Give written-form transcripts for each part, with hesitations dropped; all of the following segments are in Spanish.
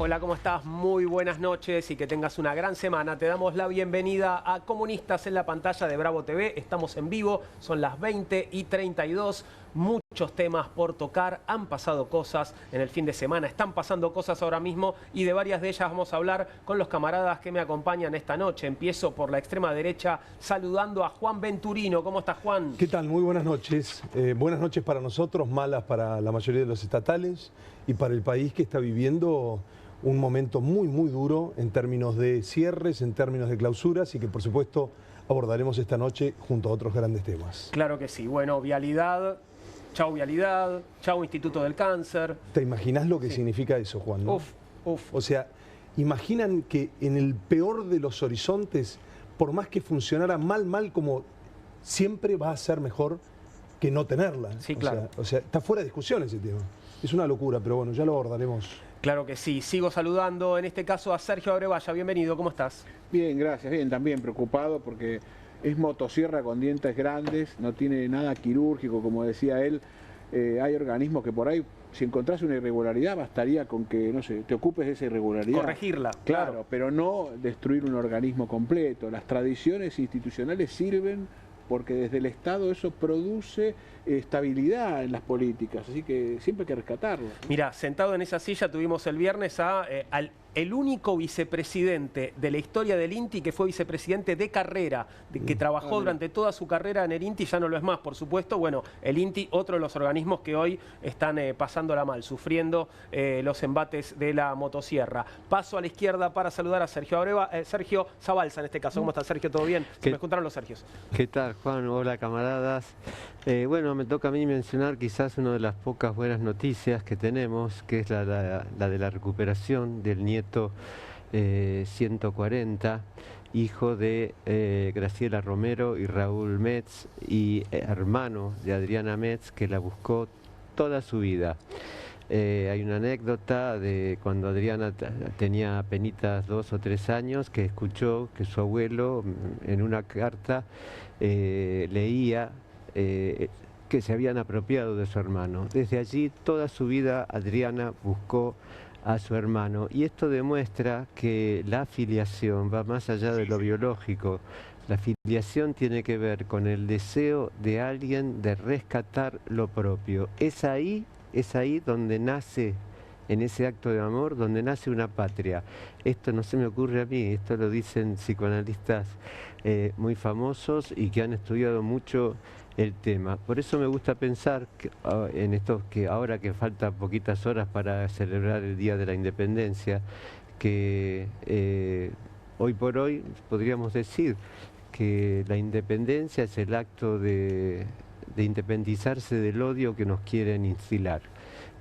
Hola, ¿cómo estás? Muy buenas noches y que tengas una gran semana. Te damos la bienvenida a Comunistas en la pantalla de Bravo TV. Estamos en vivo, son las 20:32. Muchos temas por tocar, han pasado cosas en el fin de semana, están pasando cosas ahora mismo y de varias de ellas vamos a hablar con los camaradas que me acompañan esta noche. Empiezo por la extrema derecha saludando a Juan Venturino. ¿Cómo estás, Juan? ¿Qué tal? Muy buenas noches. Buenas noches para nosotros, malas para la mayoría de los estatales y para el país que está viviendo un momento muy duro en términos de cierres, en términos de clausuras y que por supuesto abordaremos esta noche junto a otros grandes temas. Claro que sí. Bueno, vialidad, chau Instituto del Cáncer. ¿Te imaginas lo que significa eso, Juan? ¿No? Uf. O sea, imaginan que en el peor de los horizontes, por más que funcionara mal como siempre va a ser mejor que no tenerla. Sí, claro. O sea, está fuera de discusión ese tema. Es una locura, pero bueno, ya lo abordaremos. Claro que sí. Sigo saludando en este caso a Sergio Abrevaya. Bienvenido, ¿cómo estás? Bien, gracias. Bien, también preocupado porque es motosierra con dientes grandes, no tiene nada quirúrgico, como decía él. Hay organismos que por ahí, si encontrás una irregularidad, bastaría con que, no sé, te ocupes de esa irregularidad. Corregirla. Claro, pero no destruir un organismo completo. Las tradiciones institucionales sirven porque desde el Estado eso produce estabilidad en las políticas, así que siempre hay que rescatarlo. Mira, sentado en esa silla tuvimos el viernes al el único vicepresidente de la historia del INTI que fue vicepresidente de carrera, que trabajó durante toda su carrera en el INTI, ya no lo es más, por supuesto. Bueno, el INTI, otro de los organismos que hoy están pasándola mal, sufriendo los embates de la motosierra. Paso a la izquierda para saludar a Sergio Zabalza en este caso. ¿Cómo está, Sergio? ¿Todo bien? Se me juntaron los Sergios. ¿Qué tal, Juan? Hola, camaradas. Bueno, me toca a mí mencionar quizás una de las pocas buenas noticias que tenemos, que es la de la recuperación del nieto 140, hijo de Graciela Romero y Raúl Metz, y hermano de Adriana Metz, que la buscó toda su vida. Hay una anécdota de cuando Adriana tenía apenas 2 o 3 años, que escuchó que su abuelo en una carta leía que se habían apropiado de su hermano. Desde allí toda su vida Adriana buscó a su hermano, y esto demuestra que la filiación va más allá de lo biológico. La filiación tiene que ver con el deseo de alguien de rescatar lo propio. Es ahí donde nace, en ese acto de amor, donde nace una patria. Esto no se me ocurre a mí, esto lo dicen psicoanalistas muy famosos y que han estudiado mucho el tema. Por eso me gusta pensar que, en esto, que ahora que faltan poquitas horas para celebrar el Día de la Independencia, que hoy por hoy podríamos decir que la independencia es el acto de independizarse del odio que nos quieren instilar.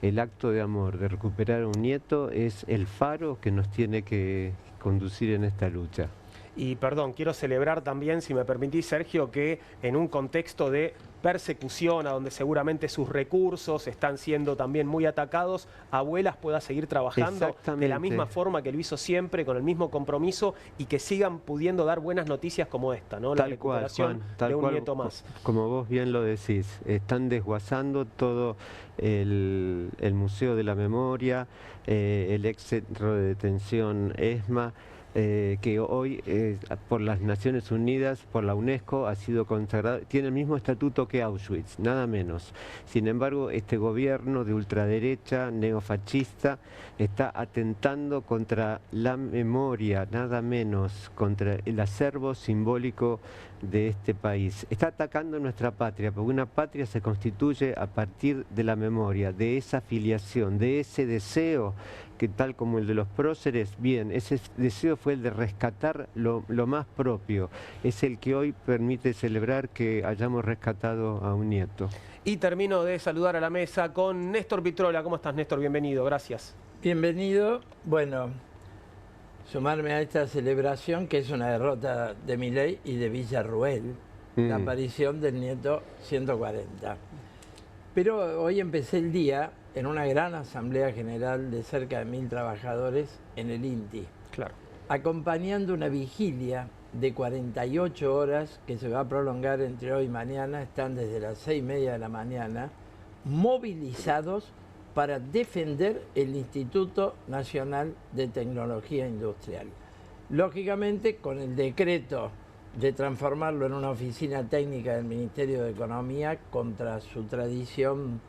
El acto de amor, de recuperar a un nieto, es el faro que nos tiene que conducir en esta lucha. Y perdón, quiero celebrar también, si me permitís, Sergio, que en un contexto de persecución, a donde seguramente sus recursos están siendo también muy atacados, Abuelas pueda seguir trabajando de la misma forma que lo hizo siempre, con el mismo compromiso, y que sigan pudiendo dar buenas noticias como esta, ¿no? La recuperación de un nieto más. Como vos bien lo decís, están desguazando todo el Museo de la Memoria, el ex centro de detención ESMA, que hoy por las Naciones Unidas, por la UNESCO, ha sido consagrado, tiene el mismo estatuto que Auschwitz, nada menos. Sin embargo, este gobierno de ultraderecha, neofascista, está atentando contra la memoria, nada menos, contra el acervo simbólico de este país. Está atacando nuestra patria, porque una patria se constituye a partir de la memoria, de esa filiación, de ese deseo que, tal como el de los próceres, bien, ese deseo fue el de rescatar lo más propio. Es el que hoy permite celebrar que hayamos rescatado a un nieto. Y termino de saludar a la mesa con Néstor Pitrola. ¿Cómo estás, Néstor? Bienvenido, gracias. Bienvenido. Bueno, sumarme a esta celebración, que es una derrota de Milei y de Villarruel, la aparición del nieto 140. Pero hoy empecé el día en una gran asamblea general de cerca de 1000 trabajadores en el INTI. Claro. Acompañando una vigilia de 48 horas que se va a prolongar entre hoy y mañana. Están desde las 6:30 de la mañana movilizados para defender el Instituto Nacional de Tecnología Industrial. Lógicamente, con el decreto de transformarlo en una oficina técnica del Ministerio de Economía contra su tradición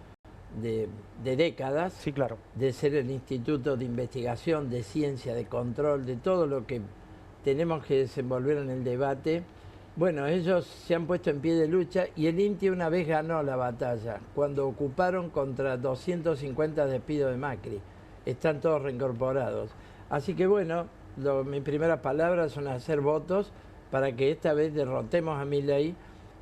de décadas, Sí, claro. de ser el instituto de investigación, de ciencia, de control, de todo lo que tenemos que desenvolver en el debate. Bueno, ellos se han puesto en pie de lucha y el INTI una vez ganó la batalla, cuando ocuparon contra 250 despidos de Macri. Están todos reincorporados. Así que bueno, mis primeras palabras son hacer votos para que esta vez derrotemos a Milei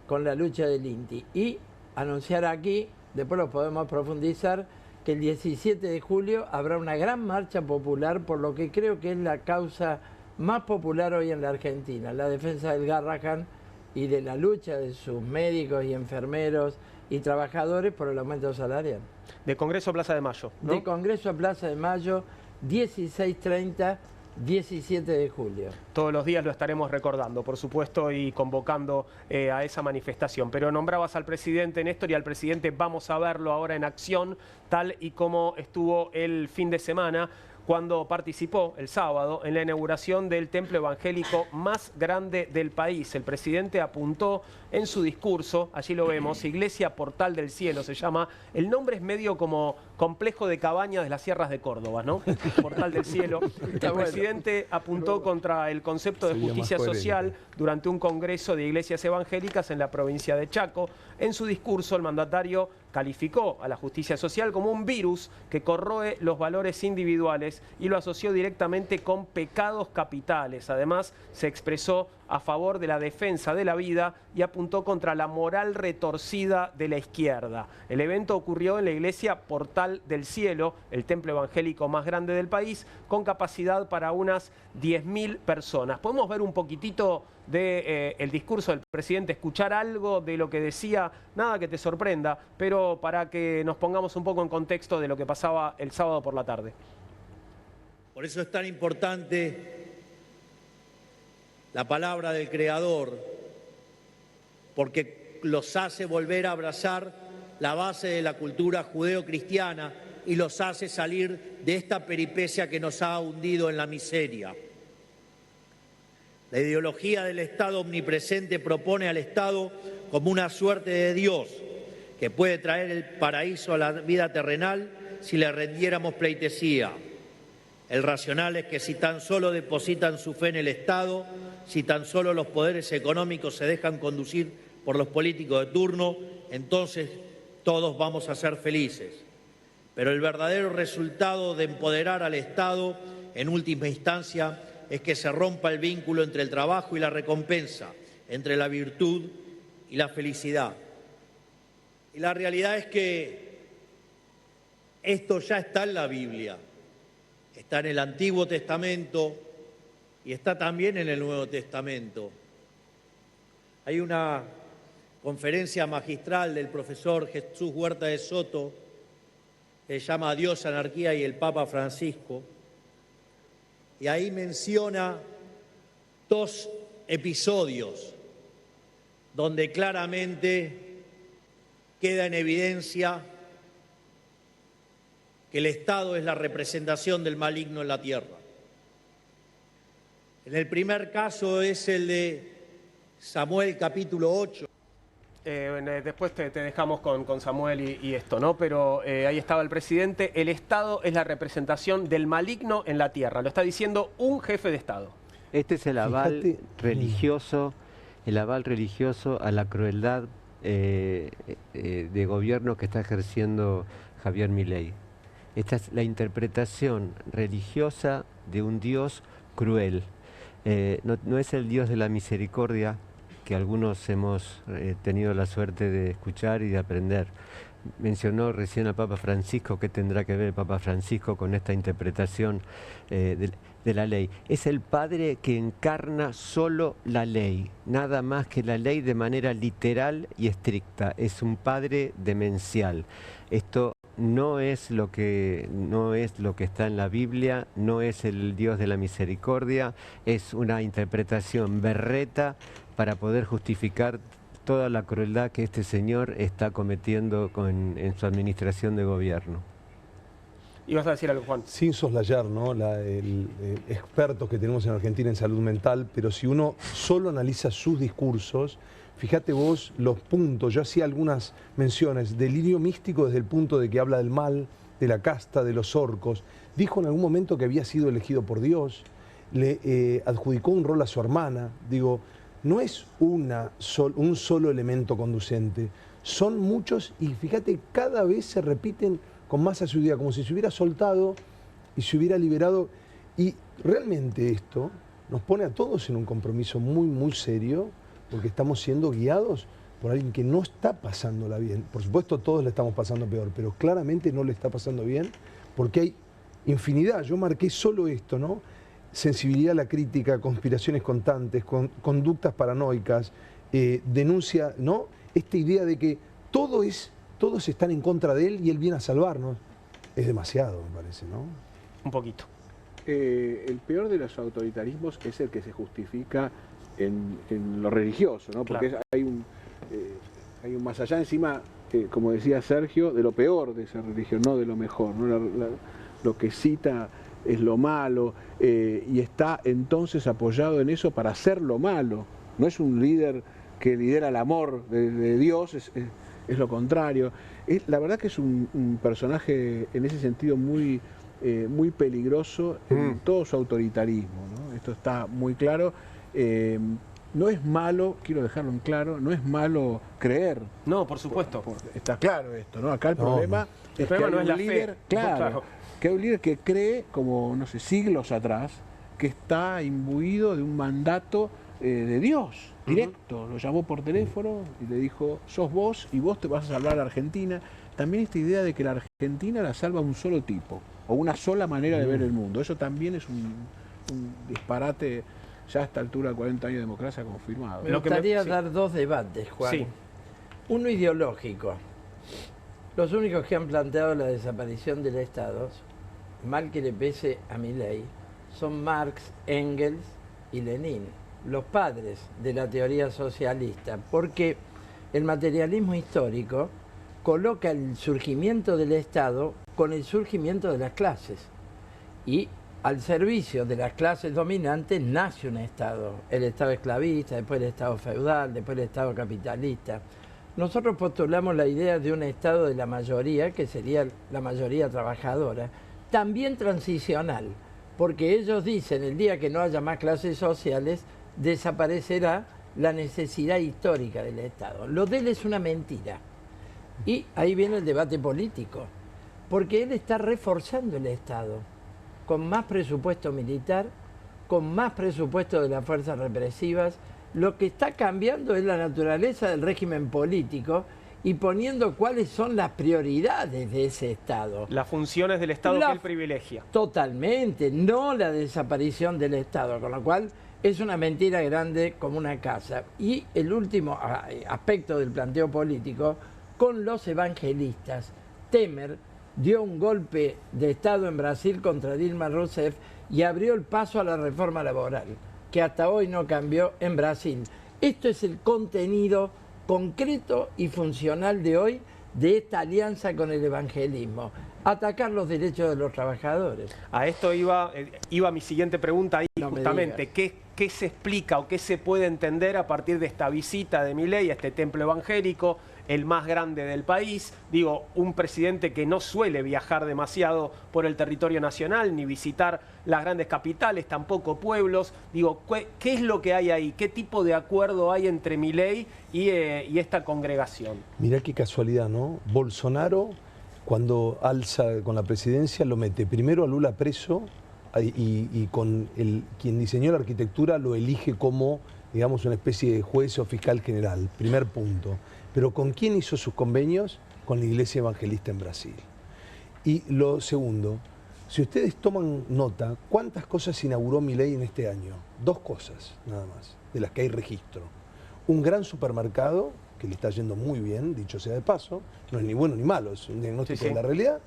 con la lucha del INTI. Y anunciar aquí, después lo podemos profundizar, que el 17 de julio habrá una gran marcha popular por lo que creo que es la causa más popular hoy en la Argentina, la defensa del Garrahan y de la lucha de sus médicos y enfermeros y trabajadores por el aumento salarial. De Congreso a Plaza de Mayo, ¿no? De Congreso a Plaza de Mayo, 16:30, 17 de julio. Todos los días lo estaremos recordando, por supuesto, y convocando a esa manifestación. Pero nombrabas al presidente, Néstor, y al presidente vamos a verlo ahora en acción, tal y como estuvo el fin de semana, cuando participó el sábado en la inauguración del templo evangélico más grande del país. El presidente apuntó en su discurso, allí lo vemos, Iglesia Portal del Cielo se llama. El nombre es medio como complejo de cabañas de las sierras de Córdoba, ¿no? Portal del Cielo. El presidente apuntó contra el concepto de justicia social durante un congreso de iglesias evangélicas en la provincia de Chaco. En su discurso, el mandatario calificó a la justicia social como un virus que corroe los valores individuales y lo asoció directamente con pecados capitales. Además, se expresó a favor de la defensa de la vida y apuntó contra la moral retorcida de la izquierda. El evento ocurrió en la iglesia Portal del Cielo, el templo evangélico más grande del país, con capacidad para unas 10.000 personas. ¿Podemos ver un poquitito del discurso del presidente, escuchar algo de lo que decía? Nada que te sorprenda, pero para que nos pongamos un poco en contexto de lo que pasaba el sábado por la tarde. Por eso es tan importante la palabra del Creador, porque los hace volver a abrazar la base de la cultura judeo-cristiana y los hace salir de esta peripecia que nos ha hundido en la miseria. La ideología del Estado omnipresente propone al Estado como una suerte de Dios que puede traer el paraíso a la vida terrenal si le rendiéramos pleitesía. El racional es que si tan solo depositan su fe en el Estado, si tan solo los poderes económicos se dejan conducir por los políticos de turno, entonces todos vamos a ser felices. Pero el verdadero resultado de empoderar al Estado, en última instancia, es que se rompa el vínculo entre el trabajo y la recompensa, entre la virtud y la felicidad. Y la realidad es que esto ya está en la Biblia, está en el Antiguo Testamento y está también en el Nuevo Testamento. Hay una conferencia magistral del profesor Jesús Huerta de Soto que se llama Dios, Anarquía y el Papa Francisco, y ahí menciona dos episodios donde claramente queda en evidencia que el Estado es la representación del maligno en la tierra. En el primer caso es el de Samuel capítulo 8. Después te dejamos con Samuel y esto, ¿no? Pero ahí estaba el presidente. El Estado es la representación del maligno en la tierra. Lo está diciendo un jefe de Estado. Este es el aval religioso, a la crueldad de gobierno que está ejerciendo Javier Milei. Esta es la interpretación religiosa de un Dios cruel. No es el Dios de la misericordia que algunos hemos tenido la suerte de escuchar y de aprender. Mencionó recién al Papa Francisco. ¿Qué tendrá que ver el Papa Francisco con esta interpretación de la ley? Es el Padre que encarna solo la ley, nada más que la ley de manera literal y estricta. Es un Padre demencial. Esto no es lo que está en la Biblia, no es el Dios de la misericordia, es una interpretación berreta para poder justificar toda la crueldad que este señor está cometiendo en su administración de gobierno. ¿Ibas a decir algo, Juan? Sin soslayar, ¿no? Expertos que tenemos en Argentina en salud mental, pero si uno solo analiza sus discursos, fíjate vos los puntos, yo hacía algunas menciones, delirio místico desde el punto de que habla del mal, de la casta, de los orcos, dijo en algún momento que había sido elegido por Dios, le adjudicó un rol a su hermana, digo, no es un solo elemento conducente, son muchos y fíjate, cada vez se repiten con más asiduidad, como si se hubiera soltado y se hubiera liberado. Y realmente esto nos pone a todos en un compromiso muy, muy serio, porque estamos siendo guiados por alguien que no está pasándola bien. Por supuesto, todos la estamos pasando peor, pero claramente no le está pasando bien, porque hay infinidad. Yo marqué solo esto, ¿no? Sensibilidad a la crítica, conspiraciones constantes, conductas paranoicas, denuncia, ¿no? Esta idea de que todos están en contra de él y él viene a salvarnos. Es demasiado, me parece, ¿no? Un poquito. El peor de los autoritarismos es el que se justifica en lo religioso, ¿no? Porque claro, hay un más allá encima, como decía Sergio, de lo peor de esa religión, no de lo mejor, ¿no? Lo que cita es lo malo, y está entonces apoyado en eso para hacer lo malo. No es un líder que lidera el amor de Dios, es lo contrario. La verdad que es un personaje en ese sentido muy peligroso en todo su autoritarismo, ¿no? Esto está muy claro. No es malo, quiero dejarlo en claro, no es malo creer. No, por supuesto. Está claro esto, ¿no? Acá el problema es que hay un líder, claro, que hay un líder que cree, como, no sé, siglos atrás, que está imbuido de un mandato de Dios, directo. Lo llamó por teléfono y le dijo, sos vos y vos te vas a salvar a la Argentina. También esta idea de que la Argentina la salva un solo tipo, o una sola manera de ver el mundo. Eso también es un disparate ya a esta altura de 40 años de democracia confirmado. Me gustaría dar dos debates, Juan. Sí. Uno ideológico. Los únicos que han planteado la desaparición del Estado, mal que le pese a Milei, son Marx, Engels y Lenin, los padres de la teoría socialista, porque el materialismo histórico coloca el surgimiento del Estado con el surgimiento de las clases, y al servicio de las clases dominantes nace un Estado, el Estado esclavista, después el Estado feudal, después el Estado capitalista. Nosotros postulamos la idea de un Estado de la mayoría, que sería la mayoría trabajadora, también transicional, porque ellos dicen, el día que no haya más clases sociales, desaparecerá la necesidad histórica del Estado. Lo de él es una mentira. Y ahí viene el debate político, porque él está reforzando el Estado, con más presupuesto militar, con más presupuesto de las fuerzas represivas. Lo que está cambiando es la naturaleza del régimen político y poniendo cuáles son las prioridades de ese Estado. Las funciones del Estado que él privilegia. Totalmente, no la desaparición del Estado, con lo cual es una mentira grande como una casa. Y el último aspecto del planteo político, con los evangelistas. Temer dio un golpe de Estado en Brasil contra Dilma Rousseff y abrió el paso a la reforma laboral, que hasta hoy no cambió en Brasil. Esto es el contenido concreto y funcional de hoy de esta alianza con el evangelismo. Atacar los derechos de los trabajadores. A esto iba mi siguiente pregunta ahí, no justamente. ¿Qué se explica o qué se puede entender a partir de esta visita de Milei a este templo evangélico, el más grande del país? Digo, un presidente que no suele viajar demasiado por el territorio nacional, ni visitar las grandes capitales, tampoco pueblos. Digo, ¿qué es lo que hay ahí? ¿Qué tipo de acuerdo hay entre Milei y esta congregación? Mirá qué casualidad, ¿no? Bolsonaro, cuando alza con la presidencia, lo mete primero a Lula preso y con quien diseñó la arquitectura lo elige como, digamos, una especie de juez o fiscal general. Primer punto. Pero ¿con quién hizo sus convenios? Con la Iglesia Evangelista en Brasil. Y lo segundo, si ustedes toman nota, ¿cuántas cosas inauguró Milei en este año? 2 cosas, nada más, de las que hay registro. Un gran supermercado, que le está yendo muy bien, dicho sea de paso, no es ni bueno ni malo, es un diagnóstico de la realidad,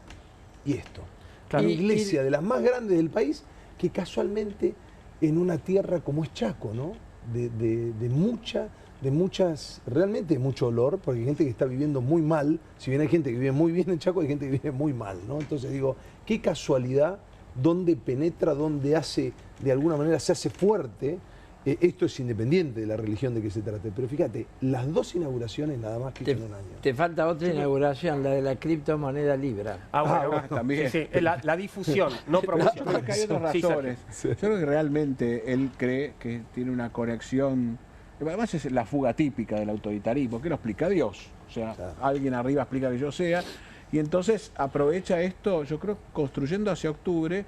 y esto. Claro. Una iglesia de las más grandes del país, que casualmente en una tierra como es Chaco, ¿no? de mucha realmente mucho dolor, porque hay gente que está viviendo muy mal. Si bien hay gente que vive muy bien en Chaco, hay gente que vive muy mal, ¿no? Entonces digo, qué casualidad, dónde penetra, dónde hace, de alguna manera se hace fuerte. Esto es independiente de la religión de que se trate, pero fíjate, las 2 inauguraciones nada más que en un año. Te falta otra inauguración, la de la criptomoneda Libra. Bueno, también. Sí, la difusión, no promoción. Yo creo que hay otras razones. Yo creo que realmente él cree que tiene una conexión. Además es la fuga típica del autoritarismo, que lo explica Dios. O sea, alguien arriba explica que yo sea. Y entonces aprovecha esto, yo creo, construyendo hacia octubre,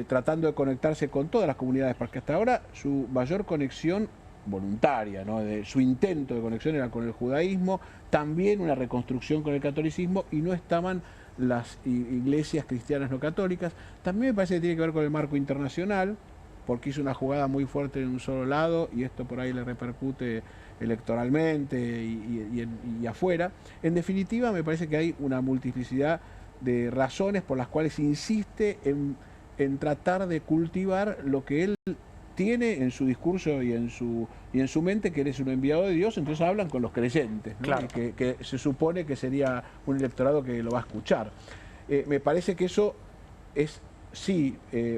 tratando de conectarse con todas las comunidades, porque hasta ahora su mayor conexión voluntaria, ¿no? Su intento de conexión era con el judaísmo, también una reconstrucción con el catolicismo, y no estaban las iglesias cristianas no católicas. También me parece que tiene que ver con el marco internacional, porque hizo una jugada muy fuerte en un solo lado y esto por ahí le repercute electoralmente y afuera. En definitiva, me parece que hay una multiplicidad de razones por las cuales insiste en tratar de cultivar lo que él tiene en su discurso y en su mente, que él es un enviado de Dios. Entonces hablan con los creyentes, ¿no? Claro. que se supone que sería un electorado que lo va a escuchar. Me parece que eso es sí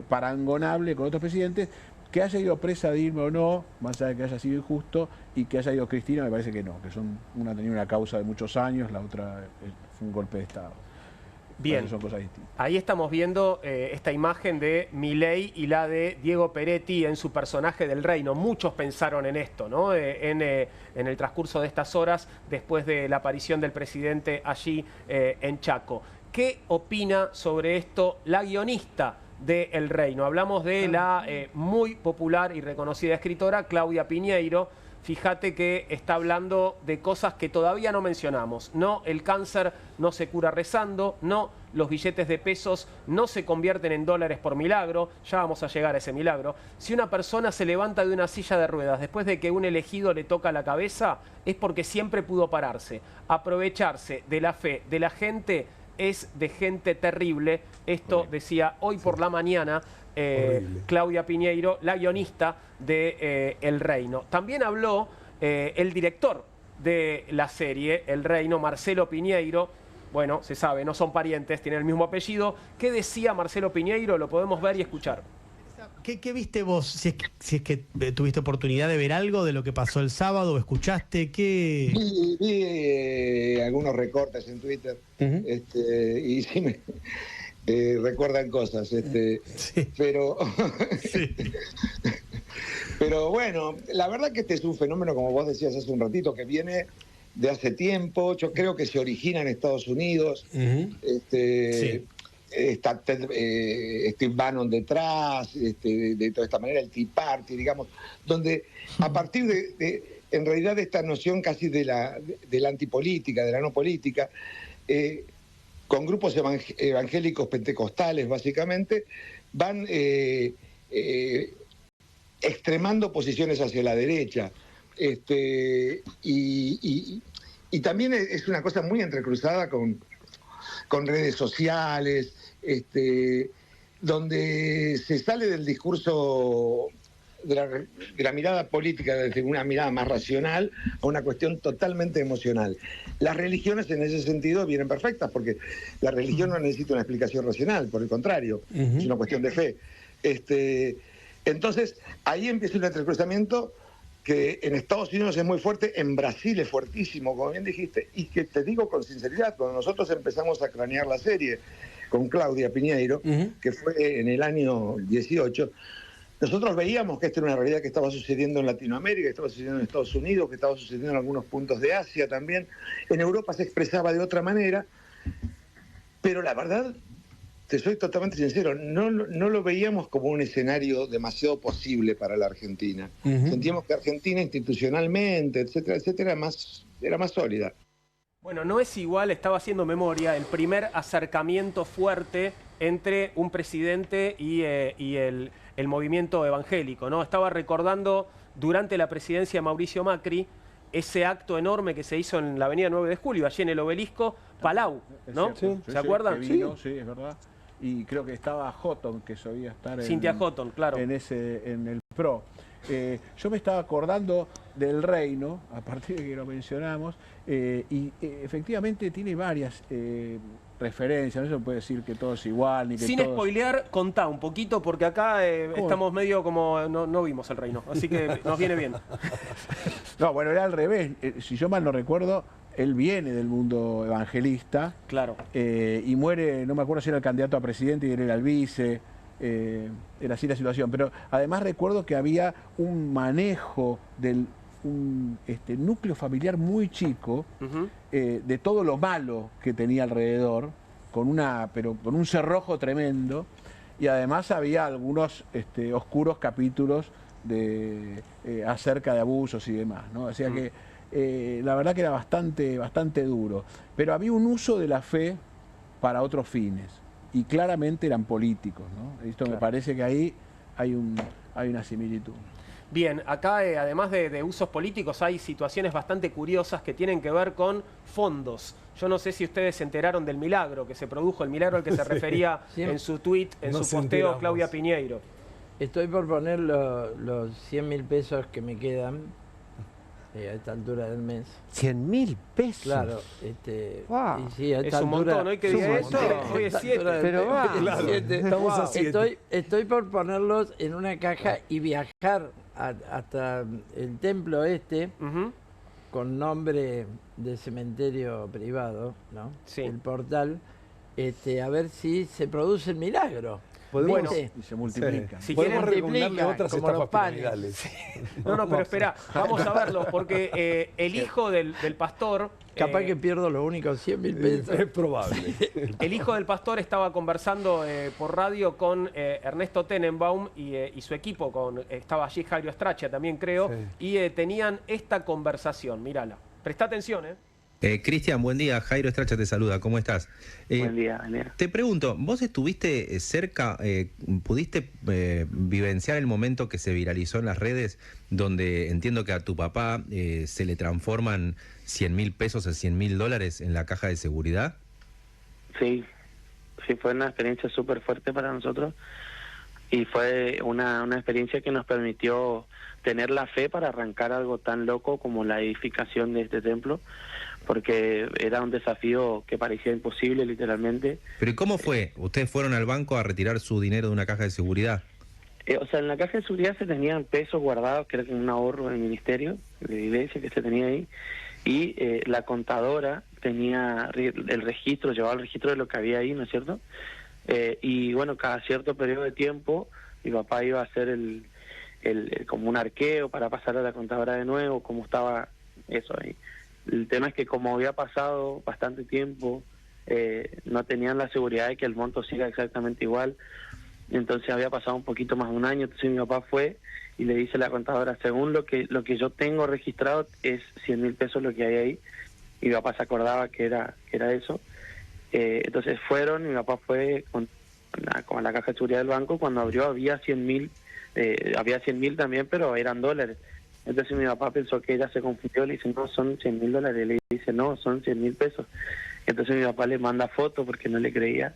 parangonable con otros presidentes. Que haya ido presa Dilma o no, más allá de que haya sido injusto, y que haya ido Cristina, me parece que no, que una tenía una causa de muchos años, la otra fue un golpe de Estado. Bien, son cosas distintas. Ahí estamos viendo esta imagen de Milei y la de Diego Peretti en su personaje del Reino. Muchos pensaron en esto, ¿no? En el transcurso de estas horas, después de la aparición del presidente allí en Chaco. ¿Qué opina sobre esto la guionista de El Reino? Hablamos de la muy popular y reconocida escritora Claudia Piñeiro. Fíjate que está hablando de cosas que todavía no mencionamos. No, el cáncer no se cura rezando. No, los billetes de pesos no se convierten en dólares por milagro. Ya vamos a llegar a ese milagro. Si una persona se levanta de una silla de ruedas después de que un elegido le toca la cabeza, es porque siempre pudo pararse. Aprovecharse de la fe de la gente es de gente terrible. Esto decía hoy por la mañana Claudia Piñeiro, la guionista de El Reino. También habló el director de la serie El Reino, Marcelo Piñeiro. Bueno, se sabe, no son parientes, tienen el mismo apellido. ¿Qué decía Marcelo Piñeiro? Lo podemos ver y escuchar. ¿Qué viste vos? Si es que tuviste oportunidad de ver algo de lo que pasó el sábado o escuchaste, ¿qué? Vi algunos recortes en Twitter y sí me recuerdan cosas, sí. Pero Sí. pero bueno, la verdad que este es un fenómeno, como vos decías hace un ratito, que viene de hace tiempo. Yo creo que se origina en Estados Unidos. Sí. Está Steve Bannon detrás, de toda esta manera, el Tea Party, digamos, donde a partir de en realidad esta noción casi de la antipolítica, de la no política, con grupos evangélicos pentecostales básicamente, van extremando posiciones hacia la derecha. Y también es una cosa muy entrecruzada con redes sociales, donde se sale del discurso de la mirada política, desde una mirada más racional, a una cuestión totalmente emocional. Las religiones en ese sentido vienen perfectas, porque la religión no necesita una explicación racional, por el contrario, es una cuestión de fe. Entonces, ahí empieza un entrecruzamiento que en Estados Unidos es muy fuerte, en Brasil es fuertísimo, como bien dijiste, y que te digo con sinceridad, cuando nosotros empezamos a cranear la serie con Claudia Piñeiro, que fue en el año 18, nosotros veíamos que esta era una realidad que estaba sucediendo en Latinoamérica, que estaba sucediendo en Estados Unidos, que estaba sucediendo en algunos puntos de Asia también. En Europa se expresaba de otra manera, pero la verdad, te soy totalmente sincero, no lo veíamos como un escenario demasiado posible para la Argentina. Sentíamos que Argentina institucionalmente, etcétera, etcétera, era más sólida. Bueno, no es igual, estaba haciendo memoria, el primer acercamiento fuerte entre un presidente y el movimiento evangélico, ¿no? Estaba recordando durante la presidencia de Mauricio Macri ese acto enorme que se hizo en la avenida 9 de Julio, allí en el obelisco, Palau, ¿no? Sí, ¿Se acuerdan? Vino, sí, es verdad. Y creo que estaba Houghton, que solía estar Cynthia Houghton, claro. en el PRO. Yo me estaba acordando del reino, a partir de que lo mencionamos, y efectivamente tiene varias referencias, no se puede decir que todo es igual, ni que Sin todos... spoilear, contá un poquito, porque acá estamos medio como... No vimos el reino, así que nos viene bien. No, bueno, era al revés. Si yo mal no recuerdo, él viene del mundo evangelista. Claro. Y muere, no me acuerdo si era el candidato a presidente y él era el vice. Era así la situación. Pero además recuerdo que había un manejo del núcleo familiar muy chico, de todo lo malo que tenía alrededor, con un cerrojo tremendo. Y además había algunos oscuros capítulos acerca de abusos y demás, ¿no? O sea que la verdad que era bastante duro. Pero había un uso de la fe para otros fines y claramente eran políticos, ¿no? Esto me parece que ahí hay una similitud. Bien, acá además de usos políticos hay situaciones bastante curiosas que tienen que ver con fondos. Yo no sé si ustedes se enteraron del milagro que se produjo, el milagro al que se refería en su tweet, en su posteo Claudia Piñeiro. Estoy por poner los 100.000 pesos que me quedan a esta altura del mes. ¿100.000 pesos? Claro. Wow. Y sí, a esta Es un altura, montón, hoy que diga eso, hoy es 7. Pero va. Claro, estamos a 7. Estoy por ponerlos en una caja y viajar hasta el templo con nombre de cementerio privado, ¿no? Sí. El portal, a ver si se produce el milagro. Bueno, Y se multiplican. Si Podemos quieren, recomendarle otras como los estafas panes. piramidales. No, pero espera, vamos a verlo, porque el hijo del pastor... Capaz que pierdo los únicos 100.000 pesos. Es probable. El hijo del pastor estaba conversando por radio con Ernesto Tenenbaum y su equipo, estaba allí Jairo Straccia también creo, y tenían esta conversación, mírala. Presta atención, Cristian, buen día. Jairo Straccia te saluda. ¿Cómo estás? Buen día, Daniel. Te pregunto, ¿vos estuviste cerca, pudiste vivenciar el momento que se viralizó en las redes donde entiendo que a tu papá se le transforman 100.000 pesos a 100.000 dólares en la caja de seguridad? Sí, fue una experiencia súper fuerte para nosotros y fue una experiencia que nos permitió tener la fe para arrancar algo tan loco como la edificación de este templo, porque era un desafío que parecía imposible literalmente. ¿Pero y cómo fue? ¿Ustedes fueron al banco a retirar su dinero de una caja de seguridad? O sea, en la caja de seguridad se tenían pesos guardados, que era como un ahorro del ministerio, de iglesia que se tenía ahí, y la contadora tenía el registro, llevaba el registro de lo que había ahí, ¿no es cierto? Y bueno, cada cierto periodo de tiempo, mi papá iba a hacer como un arqueo para pasar a la contadora de nuevo, cómo estaba eso ahí. El tema es que como había pasado bastante tiempo, no tenían la seguridad de que el monto siga exactamente igual. Entonces había pasado un poquito más de un año, entonces mi papá fue y le dice a la contadora, según lo que yo tengo registrado es 100.000 pesos lo que hay ahí. Y mi papá se acordaba que era eso. Entonces fueron, y mi papá fue con la caja de seguridad del banco, cuando abrió había 100.000, había 100.000 también, pero eran dólares. Entonces mi papá pensó que ella se confundió, le dice, no, son 100.000 dólares, le dice, no, son 100.000 pesos. Entonces mi papá le manda foto porque no le creía.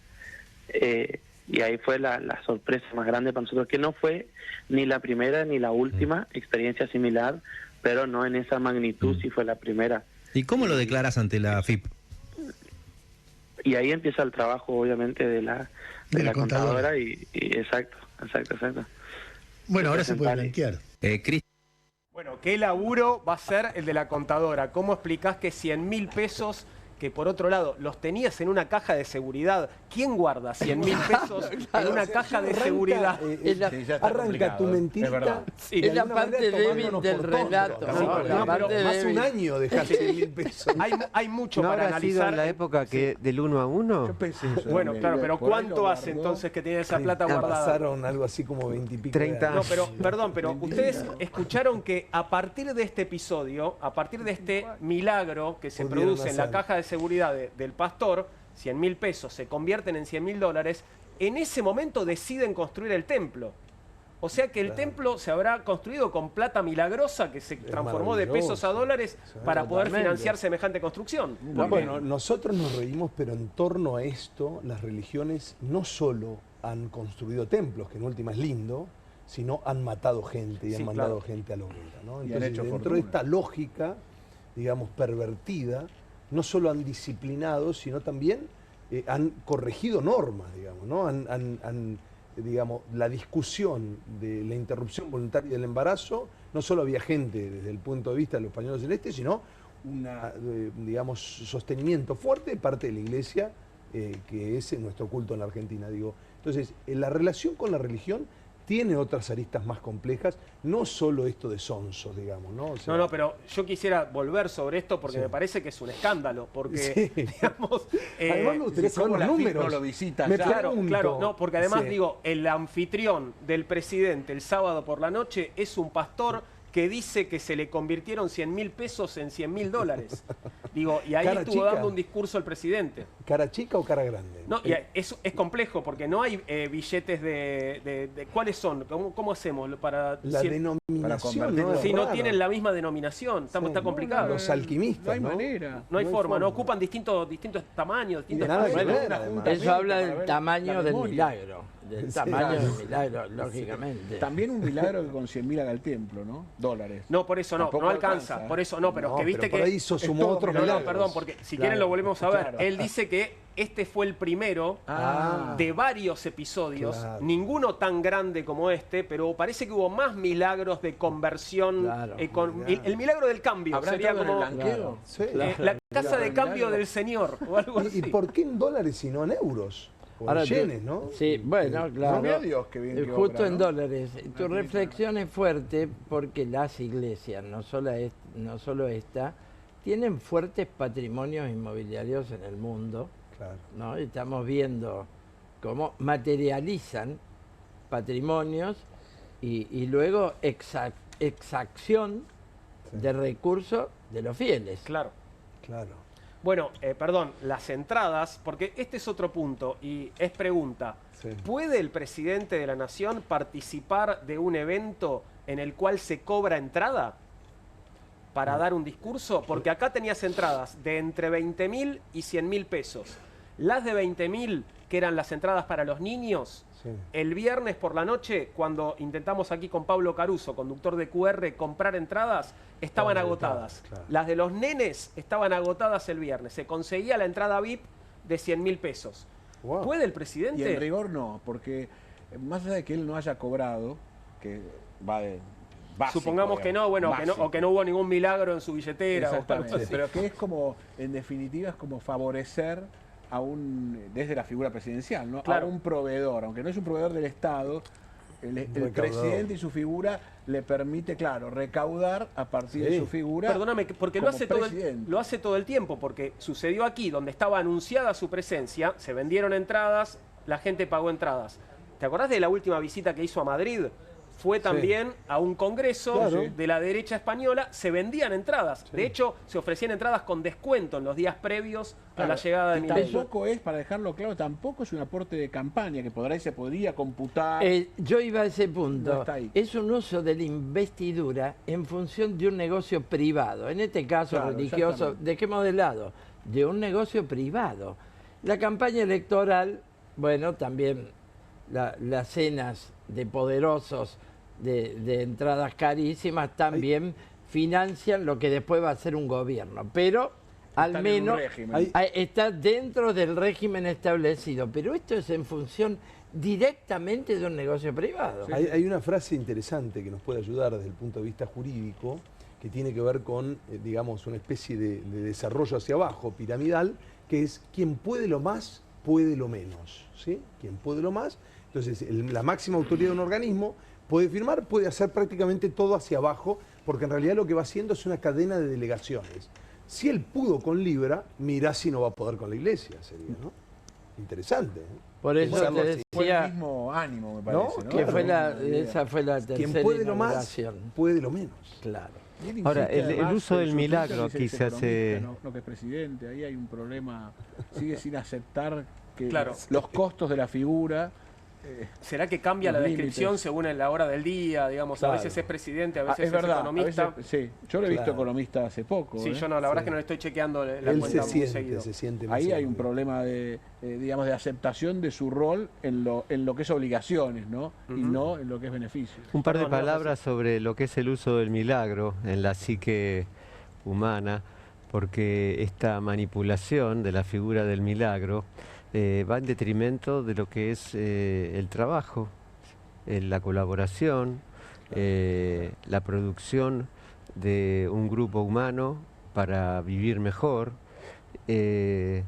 Y ahí fue la sorpresa más grande para nosotros, que no fue ni la primera ni la última experiencia similar, pero no en esa magnitud, sí fue la primera. ¿Y cómo lo declaras ante la AFIP? Y ahí empieza el trabajo, obviamente, de la contadora y exacto. Bueno, ahora se puede blanquear. Bueno, ¿qué laburo va a ser el de la contadora? ¿Cómo explicás que 100.000 pesos, que por otro lado los tenías en una caja de seguridad? ¿Quién guarda 100.000 pesos en una caja de seguridad? Arranca tu mentirita. Es la parte débil del relato. Más un año dejaste 100.000 pesos. Hay mucho ¿No para habrá sido analizar. en la época que del 1 a 1? Yo pensé eso. Bueno, claro, pero ¿cuánto hace entonces que tiene esa plata guardada? Pasaron algo así como 20 y pico 30 de No, años. pero perdón, pero ustedes escucharon que a partir de este episodio, a partir de este milagro que se Pudieron produce en la hacer. caja de seguridad del pastor, 100.000 pesos se convierten en 100.000 dólares, en ese momento deciden construir el templo. O sea que el templo se habrá construido con plata milagrosa que se transformó de pesos a dólares para poder financiar semejante construcción. Bueno, nosotros nos reímos, pero en torno a esto, las religiones no solo han construido templos, que en última es lindo, sino han matado gente y han mandado gente a la hoguera, ¿no? Entonces, dentro de esta lógica, digamos, pervertida, no solo han disciplinado, sino también han corregido normas, digamos, ¿no? Digamos, la discusión de la interrupción voluntaria del embarazo, no solo había gente desde el punto de vista de los pañuelos celestes, sino digamos, sostenimiento fuerte de parte de la Iglesia, que es nuestro culto en la Argentina, digo. Entonces, la relación con la religión tiene otras aristas más complejas, no solo esto de sonsos, digamos, ¿no? O sea, no, pero yo quisiera volver sobre esto porque me parece que es un escándalo, porque, digamos... además me gustaría saber los números. No lo visita Claro, no, porque además, digo, el anfitrión del presidente el sábado por la noche es un pastor que dice que se le convirtieron 100.000 pesos en $100.000. Digo, y ahí cara estuvo chica. dando un discurso el presidente. ¿Cara chica o cara grande? No, y es complejo porque no hay billetes de ¿cuáles son? ¿Cómo hacemos para la denominación? No tienen la misma denominación, está complicado. Los alquimistas, no hay manera. No hay forma, no ocupan distintos tamaños, distintos espacios. Eso habla del tamaño del milagro. Del tamaño del milagro, lógicamente. También un milagro que con 100.000 haga el templo, ¿no? $. No, por eso no alcanza. Por eso no, pero que viste pero por ahí sumó otro milagro. No, perdón, porque si quieren lo volvemos a ver. Claro. Él dice que este fue el primero de varios episodios, ninguno tan grande como este, pero parece que hubo más milagros de conversión. El milagro del cambio sería como la casa de cambio del Señor o algo así. ¿Y por qué en dólares y no en euros? Ahora, yenes, ¿no? Sí, bueno, claro. No, Dios, que bien que justo obra, en ¿no? dólares. Tu reflexión es fuerte porque las iglesias, no solo esta, tienen fuertes patrimonios inmobiliarios en el mundo. Claro. ¿No? Estamos viendo cómo materializan patrimonios y luego exacción de recursos de los fieles. Claro. Bueno, perdón, las entradas, porque este es otro punto y es pregunta. Sí. ¿Puede el presidente de la Nación participar de un evento en el cual se cobra entrada para dar un discurso? Porque acá tenías entradas de entre 20.000 y 100.000 pesos. Las de 20.000, que eran las entradas para los niños, Sí. el viernes por la noche, cuando intentamos aquí con Pablo Caruso, conductor de QR, comprar entradas, estaban agotadas. Claro. Las de los nenes estaban agotadas el viernes. Se conseguía la entrada VIP de 100.000 pesos. Wow. ¿Puede el presidente? Y en rigor no, porque más allá de que él no haya cobrado, que va de básico, Supongamos que no, bueno, básico. que no hubo ningún milagro en su billetera. O algo Exactamente, así. pero que es como, en definitiva, es como favorecer a desde la figura presidencial, ¿no? Claro. A un proveedor, aunque no es un proveedor del Estado, el Recaudador. presidente y su figura le permite, claro, recaudar a partir de su figura. Perdóname, porque lo hace todo el tiempo, porque sucedió aquí, donde estaba anunciada su presencia, se vendieron entradas, la gente pagó entradas. ¿Te acordás de la última visita que hizo a Madrid? Fue también a un congreso de la derecha española, se vendían entradas. Sí. De hecho, se ofrecían entradas con descuento en los días previos a la llegada de y Milei. tampoco es, para dejarlo claro, tampoco es un aporte de campaña, que se podría computar. Yo iba a ese punto. No está ahí. Es un uso de la investidura en función de un negocio privado. En este caso Claro, religioso, exactamente. dejemos de lado, de un negocio privado. La campaña electoral, bueno, también las cenas de poderosos de entradas carísimas también financian lo que después va a ser un gobierno. Pero al Están en un menos régimen. está dentro del régimen establecido. Pero esto es en función directamente de un negocio privado. Hay una frase interesante que nos puede ayudar desde el punto de vista jurídico, que tiene que ver con, digamos, una especie de desarrollo hacia abajo, piramidal, que es quien puede lo más, puede lo menos. ¿Sí? Quien puede lo más. Entonces, la máxima autoridad de un organismo puede firmar, puede hacer prácticamente todo hacia abajo, porque en realidad lo que va haciendo es una cadena de delegaciones. Si él pudo con Libra, mirá si no va a poder con la Iglesia, sería, ¿no? Interesante, ¿eh? Por eso Pensarlo te así. Fue el decía mismo ánimo, me parece, ¿no? que Claro. esa fue la tercera Quien puede lo más, inauguración. puede lo menos. Claro. Y él Ahora, insiste, el además, uso del en su milagro Twitter, aquí dice se que es hace... economista, no que es presidente, ahí hay un problema, sigue sin aceptar que Claro. los costos de la figura ¿Será que cambia la descripción según la hora del día? Digamos, claro. A veces es presidente, a veces es economista. A veces, sí, yo lo he visto economista hace poco. Sí, yo no, la verdad es que no le estoy chequeando la cuenta muy seguido. Se siente ahí hay un problema digamos, de aceptación de su rol en lo que es obligaciones, ¿no? Y no en lo que es beneficio. Un par de palabras sobre lo que es el uso del milagro en la psique humana, porque esta manipulación de la figura del milagro va en detrimento de lo que es el trabajo, la colaboración, la producción de un grupo humano para vivir mejor. Es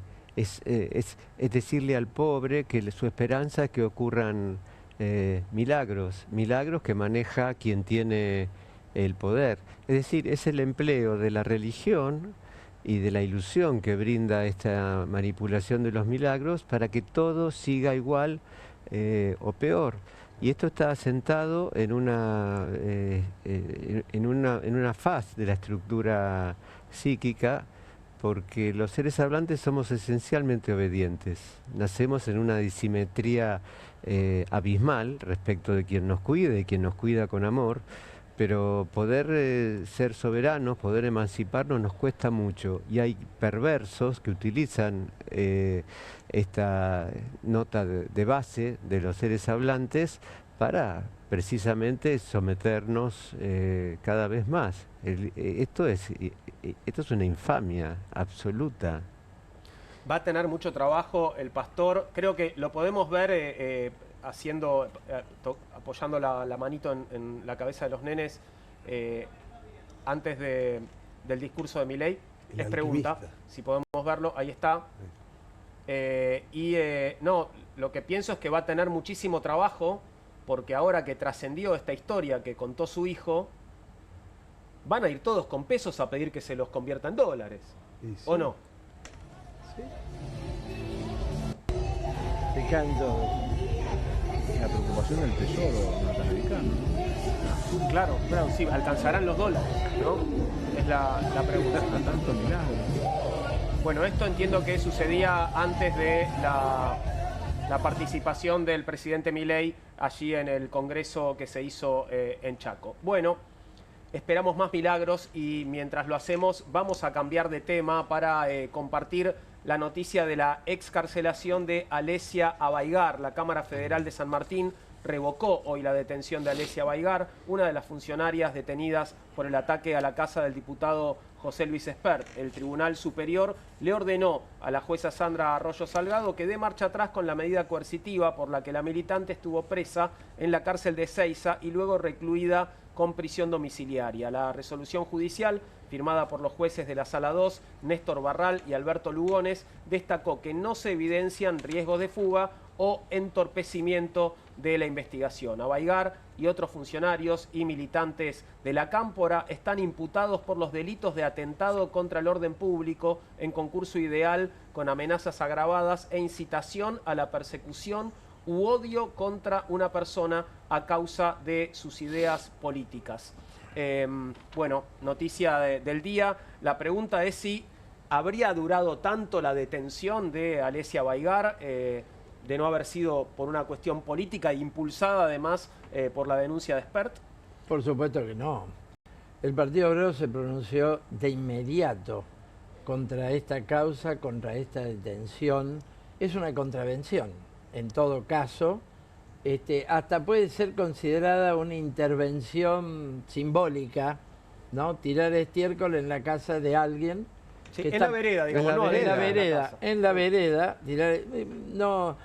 decirle al pobre que su esperanza es que ocurran milagros que maneja quien tiene el poder. Es decir, es el empleo de la religión y de la ilusión que brinda esta manipulación de los milagros para que todo siga igual o peor. Y esto está asentado en una faz de la estructura psíquica, porque los seres hablantes somos esencialmente obedientes. Nacemos en una disimetría abismal respecto de quien nos cuida, de quien nos cuida con amor, pero poder ser soberanos, poder emanciparnos nos cuesta mucho, y hay perversos que utilizan esta nota de base de los seres hablantes para precisamente someternos cada vez más. Esto es una infamia absoluta. Va a tener mucho trabajo el pastor, creo que lo podemos ver apoyando la manito en la cabeza de los nenes antes del discurso de Milei. Es pregunta, si podemos verlo, ahí está. No, lo que pienso es que va a tener muchísimo trabajo, porque ahora que trascendió esta historia que contó su hijo, van a ir todos con pesos a pedir que se los convierta en dólares. Sí. ¿O no? Sí. Picando. La preocupación del tesoro norteamericano. Claro, sí, alcanzarán los dólares, ¿no? Es la pregunta. Tanto milagro. Bueno, esto entiendo que sucedía antes de la participación del presidente Milei allí en el congreso que se hizo en Chaco. Bueno, esperamos más milagros, y mientras lo hacemos vamos a cambiar de tema para compartir la noticia de la excarcelación de Alesia Abaigar. La Cámara Federal de San Martín revocó hoy la detención de Alesia Abaigar, una de las funcionarias detenidas por el ataque a la casa del diputado José Luis Espert. El Tribunal Superior le ordenó a la jueza Sandra Arroyo Salgado que dé marcha atrás con la medida coercitiva por la que la militante estuvo presa en la cárcel de Ezeiza y luego recluida con prisión domiciliaria. La resolución judicial, firmada por los jueces de la Sala 2, Néstor Barral y Alberto Lugones, destacó que no se evidencian riesgos de fuga o entorpecimiento de la investigación. Abaigar y otros funcionarios y militantes de la Cámpora están imputados por los delitos de atentado contra el orden público en concurso ideal con amenazas agravadas e incitación a la persecución u odio contra una persona a causa de sus ideas políticas. Bueno, noticia del día. La pregunta es si habría durado tanto la detención de Alesia Abaigar, de no haber sido por una cuestión política e impulsada además por la denuncia de Espert. Por supuesto que no. El Partido Obrero se pronunció de inmediato contra esta causa, contra esta detención. Es una contravención. En todo caso, hasta puede ser considerada una intervención simbólica, ¿no? Tirar estiércol en la casa de alguien. Sí, en la vereda, digamos, no en la vereda. En la vereda, no,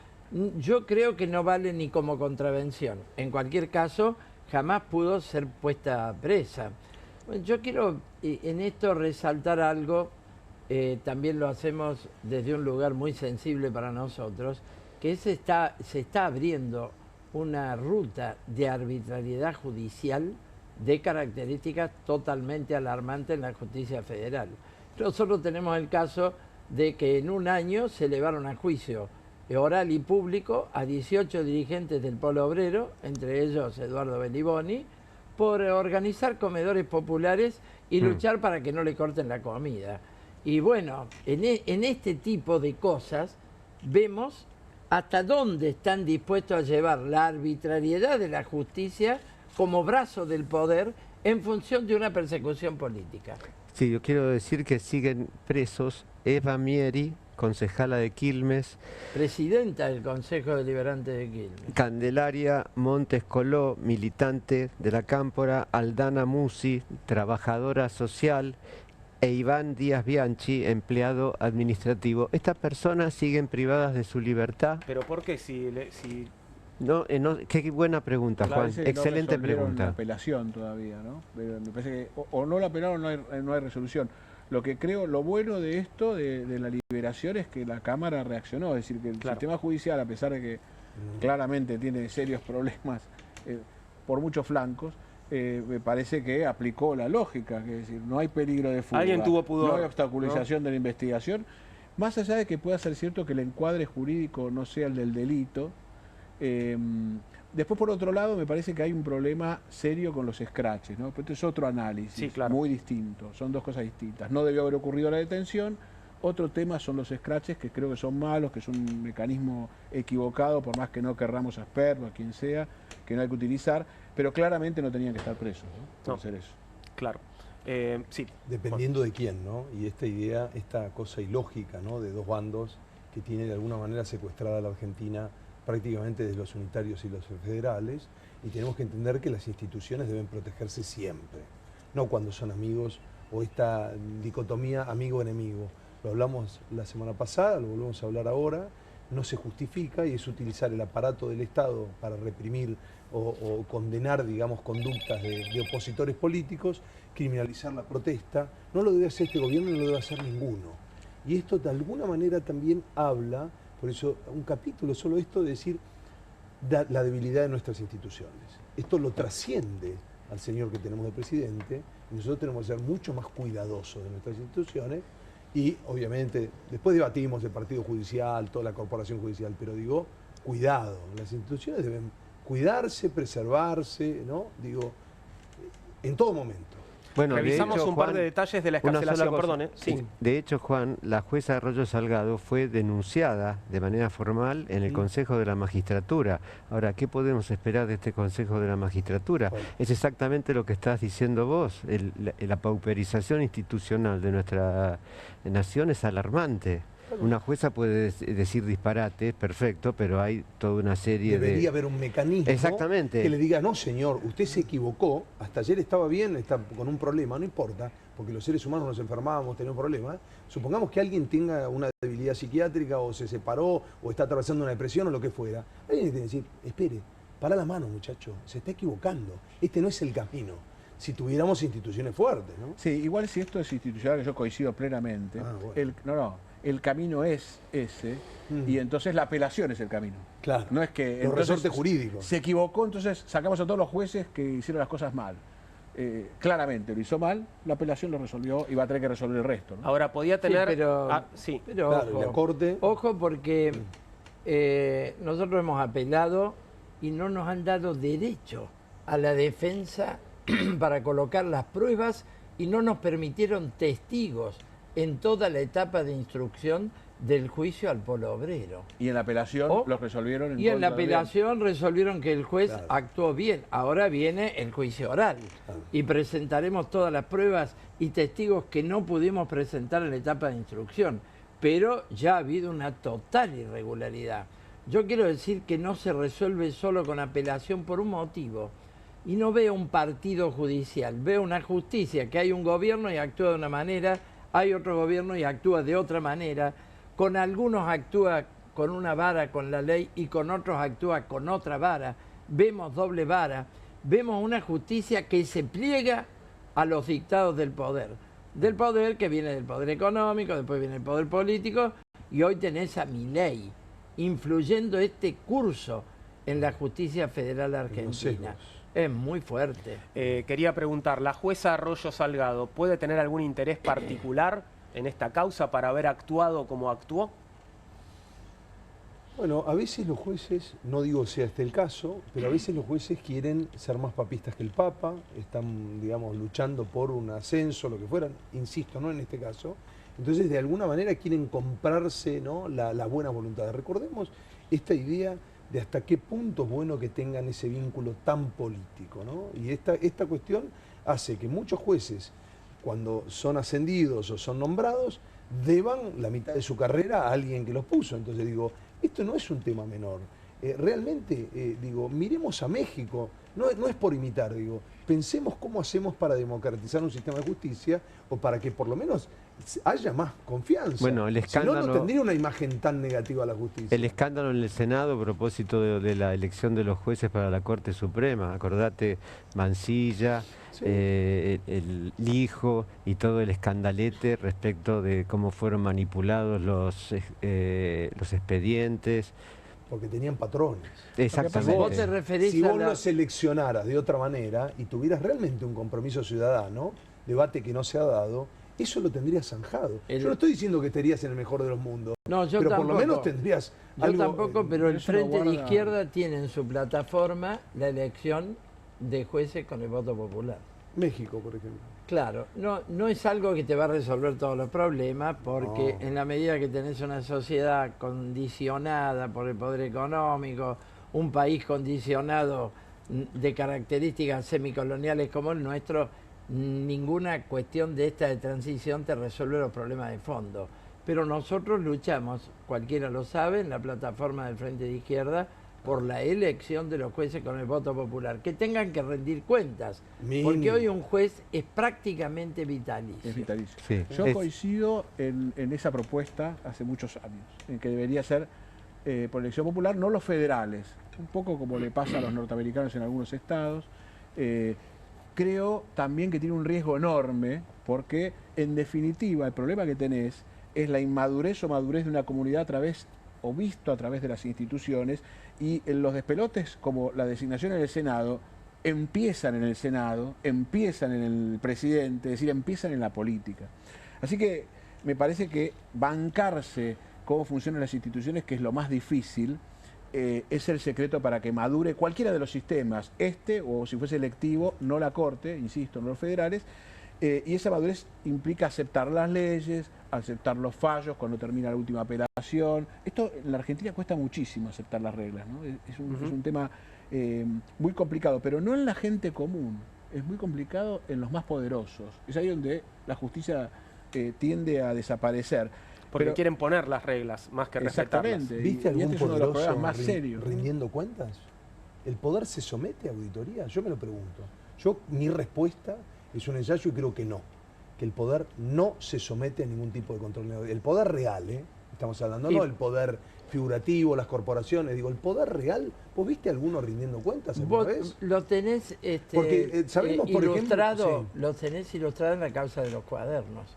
yo creo que no vale ni como contravención. En cualquier caso, jamás pudo ser puesta presa. Yo quiero en esto resaltar algo, también lo hacemos desde un lugar muy sensible para nosotros, que se está abriendo una ruta de arbitrariedad judicial de características totalmente alarmantes en la justicia federal. Nosotros tenemos el caso de que en un año se elevaron a juicio oral y público a 18 dirigentes del Polo Obrero, entre ellos Eduardo Belliboni, por organizar comedores populares y luchar para que no le corten la comida. Y bueno, en este tipo de cosas vemos hasta dónde están dispuestos a llevar la arbitrariedad de la justicia como brazo del poder en función de una persecución política. Sí, yo quiero decir que siguen presos Eva Mieri, concejala de Quilmes, presidenta del Consejo Deliberante de Quilmes, Candelaria Montes Coló, militante de la Cámpora, Aldana Musi, trabajadora social, e Iván Díaz Bianchi, empleado administrativo. Estas personas siguen privadas de su libertad. ¿Pero por qué? No, qué buena pregunta, Claro, Juan. Excelente no pregunta. la apelación todavía, ¿no? Pero me parece que o no la apelaron o no hay resolución. Lo que creo, lo bueno de esto, de la liberación, es que la Cámara reaccionó. Es decir, que el sistema judicial, a pesar de que claramente tiene serios problemas por muchos flancos, me parece que aplicó la lógica, que es decir, no hay peligro de fuga, alguien tuvo pudor, no hay obstaculización de la investigación, más allá de que pueda ser cierto que el encuadre jurídico no sea el del delito. Después, por otro lado, me parece que hay un problema serio con los scratches, ¿no? Pero este es otro análisis, muy distinto, son dos cosas distintas. No debió haber ocurrido la detención. Otro tema son los scratches, que creo que son malos, que es un mecanismo equivocado, por más que no querramos a Asperlo, a quien sea, que no hay que utilizar, pero claramente no tenían que estar presos, ¿no? Por hacer eso. Claro. Sí. Dependiendo de quién, ¿no? Y esta idea, esta cosa ilógica, ¿no? De dos bandos que tiene de alguna manera secuestrada a la Argentina prácticamente desde los unitarios y los federales, y tenemos que entender que las instituciones deben protegerse siempre, no cuando son amigos o esta dicotomía amigo-enemigo. Lo hablamos la semana pasada, lo volvemos a hablar ahora, no se justifica y es utilizar el aparato del Estado para reprimir o condenar, digamos, conductas de opositores políticos, criminalizar la protesta. No lo debe hacer este gobierno, no lo debe hacer ninguno. Y esto de alguna manera también habla, por eso un capítulo solo esto de decir la debilidad de nuestras instituciones. Esto lo trasciende al señor que tenemos de presidente, y nosotros tenemos que ser mucho más cuidadosos de nuestras instituciones. Y obviamente, después debatimos el partido judicial, toda la corporación judicial, pero digo, cuidado, las instituciones deben cuidarse, preservarse, ¿no? Digo, en todo momento. Bueno, revisamos un par de detalles de la excarcelación, perdón. Sí. De hecho, Juan, la jueza Arroyo Salgado fue denunciada de manera formal en el Consejo de la Magistratura. Ahora, ¿qué podemos esperar de este Consejo de la Magistratura? Bueno. Es exactamente lo que estás diciendo vos. La pauperización institucional de nuestra nación es alarmante. Una jueza puede decir disparates, perfecto, pero hay toda una serie Debería haber un mecanismo que le diga, no señor, usted se equivocó, hasta ayer estaba bien, está con un problema, no importa, porque los seres humanos nos enfermábamos, teníamos problemas. Supongamos que alguien tenga una debilidad psiquiátrica o se separó o está atravesando una depresión o lo que fuera. Alguien tiene que decir, espere, para la mano muchacho, se está equivocando, este no es el camino. Si tuviéramos instituciones fuertes, ¿no? Sí, igual si esto es institucional, que yo coincido plenamente, bueno. El camino es ese, y entonces la apelación es el camino. Claro. No es que los resortes jurídicos. Se equivocó, entonces sacamos a todos los jueces que hicieron las cosas mal. Claramente lo hizo mal, la apelación lo resolvió y va a tener que resolver el resto, ¿no? Ahora podía tener... Sí, pero claro, ojo, la Corte... ojo porque nosotros hemos apelado y no nos han dado derecho a la defensa para colocar las pruebas y no nos permitieron testigos en toda la etapa de instrucción del juicio al Polo Obrero. Y en la apelación los resolvieron en la apelación resolvieron que el juez actuó bien. Ahora viene el juicio oral y presentaremos todas las pruebas y testigos que no pudimos presentar en la etapa de instrucción. Pero ya ha habido una total irregularidad. Yo quiero decir que no se resuelve solo con apelación por un motivo. Y no veo un partido judicial, veo una justicia, que hay un gobierno y actúa de una manera, hay otro gobierno y actúa de otra manera, con algunos actúa con una vara, con la ley, y con otros actúa con otra vara. Vemos doble vara, vemos una justicia que se pliega a los dictados del poder que viene del poder económico, después viene el poder político, y hoy tenés a Milei influyendo este curso en la justicia federal argentina. Es muy fuerte. Quería preguntar, ¿la jueza Arroyo Salgado puede tener algún interés particular en esta causa para haber actuado como actuó? Bueno, a veces los jueces, no digo sea este el caso, pero a veces los jueces quieren ser más papistas que el Papa, están, digamos, luchando por un ascenso, lo que fuera, insisto, no en este caso. Entonces, de alguna manera quieren comprarse, ¿no?, la buena voluntad. Recordemos esta idea de hasta qué punto es bueno que tengan ese vínculo tan político, ¿no? Y esta cuestión hace que muchos jueces, cuando son ascendidos o son nombrados, deban la mitad de su carrera a alguien que los puso. Entonces digo, esto no es un tema menor. Realmente, digo, miremos a México, no es por imitar, digo, pensemos cómo hacemos para democratizar un sistema de justicia o para que por lo menos haya más confianza. Bueno, el escándalo, si no, no tendría una imagen tan negativa a la justicia. El escándalo en el Senado a propósito de la elección de los jueces para la Corte Suprema. Acordate, Mancilla, sí, el hijo y todo el escandalete respecto de cómo fueron manipulados los expedientes. Porque tenían patrones. Exactamente. Vos te referís si a vos lo seleccionaras de otra manera y tuvieras realmente un compromiso ciudadano, debate que no se ha dado, eso lo tendrías zanjado. Yo no estoy diciendo que estarías en el mejor de los mundos, no, yo pero tampoco. Por lo menos tendrías algo. Yo tampoco, pero el Frente de Izquierda tiene en su plataforma la elección de jueces con el voto popular. México, por ejemplo. Claro, no es algo que te va a resolver todos los problemas, porque en la medida que tenés una sociedad condicionada por el poder económico, un país condicionado de características semicoloniales como el nuestro, ninguna cuestión de esta de transición te resuelve los problemas de fondo. Pero nosotros luchamos, cualquiera lo sabe, en la plataforma del Frente de Izquierda, por la elección de los jueces con el voto popular, que tengan que rendir cuentas, porque hoy un juez es prácticamente vitalicio. Es vitalicio. Sí, yo coincido en esa propuesta hace muchos años, en que debería ser por elección popular, no los federales, un poco como le pasa a los norteamericanos en algunos estados. Creo también que tiene un riesgo enorme, porque en definitiva el problema que tenés es la inmadurez o madurez de una comunidad visto a través de las instituciones, y los despelotes como la designación en el Senado empiezan en el Senado, empiezan en el presidente, es decir, empiezan en la política. Así que me parece que bancarse cómo funcionan las instituciones, que es lo más difícil, es el secreto para que madure cualquiera de los sistemas, o si fuese electivo, no la Corte, insisto, no los federales, y esa madurez implica aceptar las leyes, aceptar los fallos cuando termina la última apelación. Esto en la Argentina cuesta muchísimo aceptar las reglas, ¿no? Es un tema muy complicado, pero no en la gente común, es muy complicado en los más poderosos. Es ahí donde la justicia tiende a desaparecer. Porque quieren poner las reglas más que respetarlas. Exactamente. ¿Viste algún es uno de los poderoso problemas más serios, rindiendo cuentas? ¿El poder se somete a auditoría? Yo me lo pregunto. Mi respuesta es un ensayo y creo que no. Que el poder no se somete a ningún tipo de control. El poder real, estamos hablando, no el poder figurativo, las corporaciones, digo, el poder real. ¿Vos viste alguno rindiendo cuentas alguna vez? Lo tenés porque, sabemos, por ilustrado, ejemplo, lo tenés ilustrado en la causa de los cuadernos.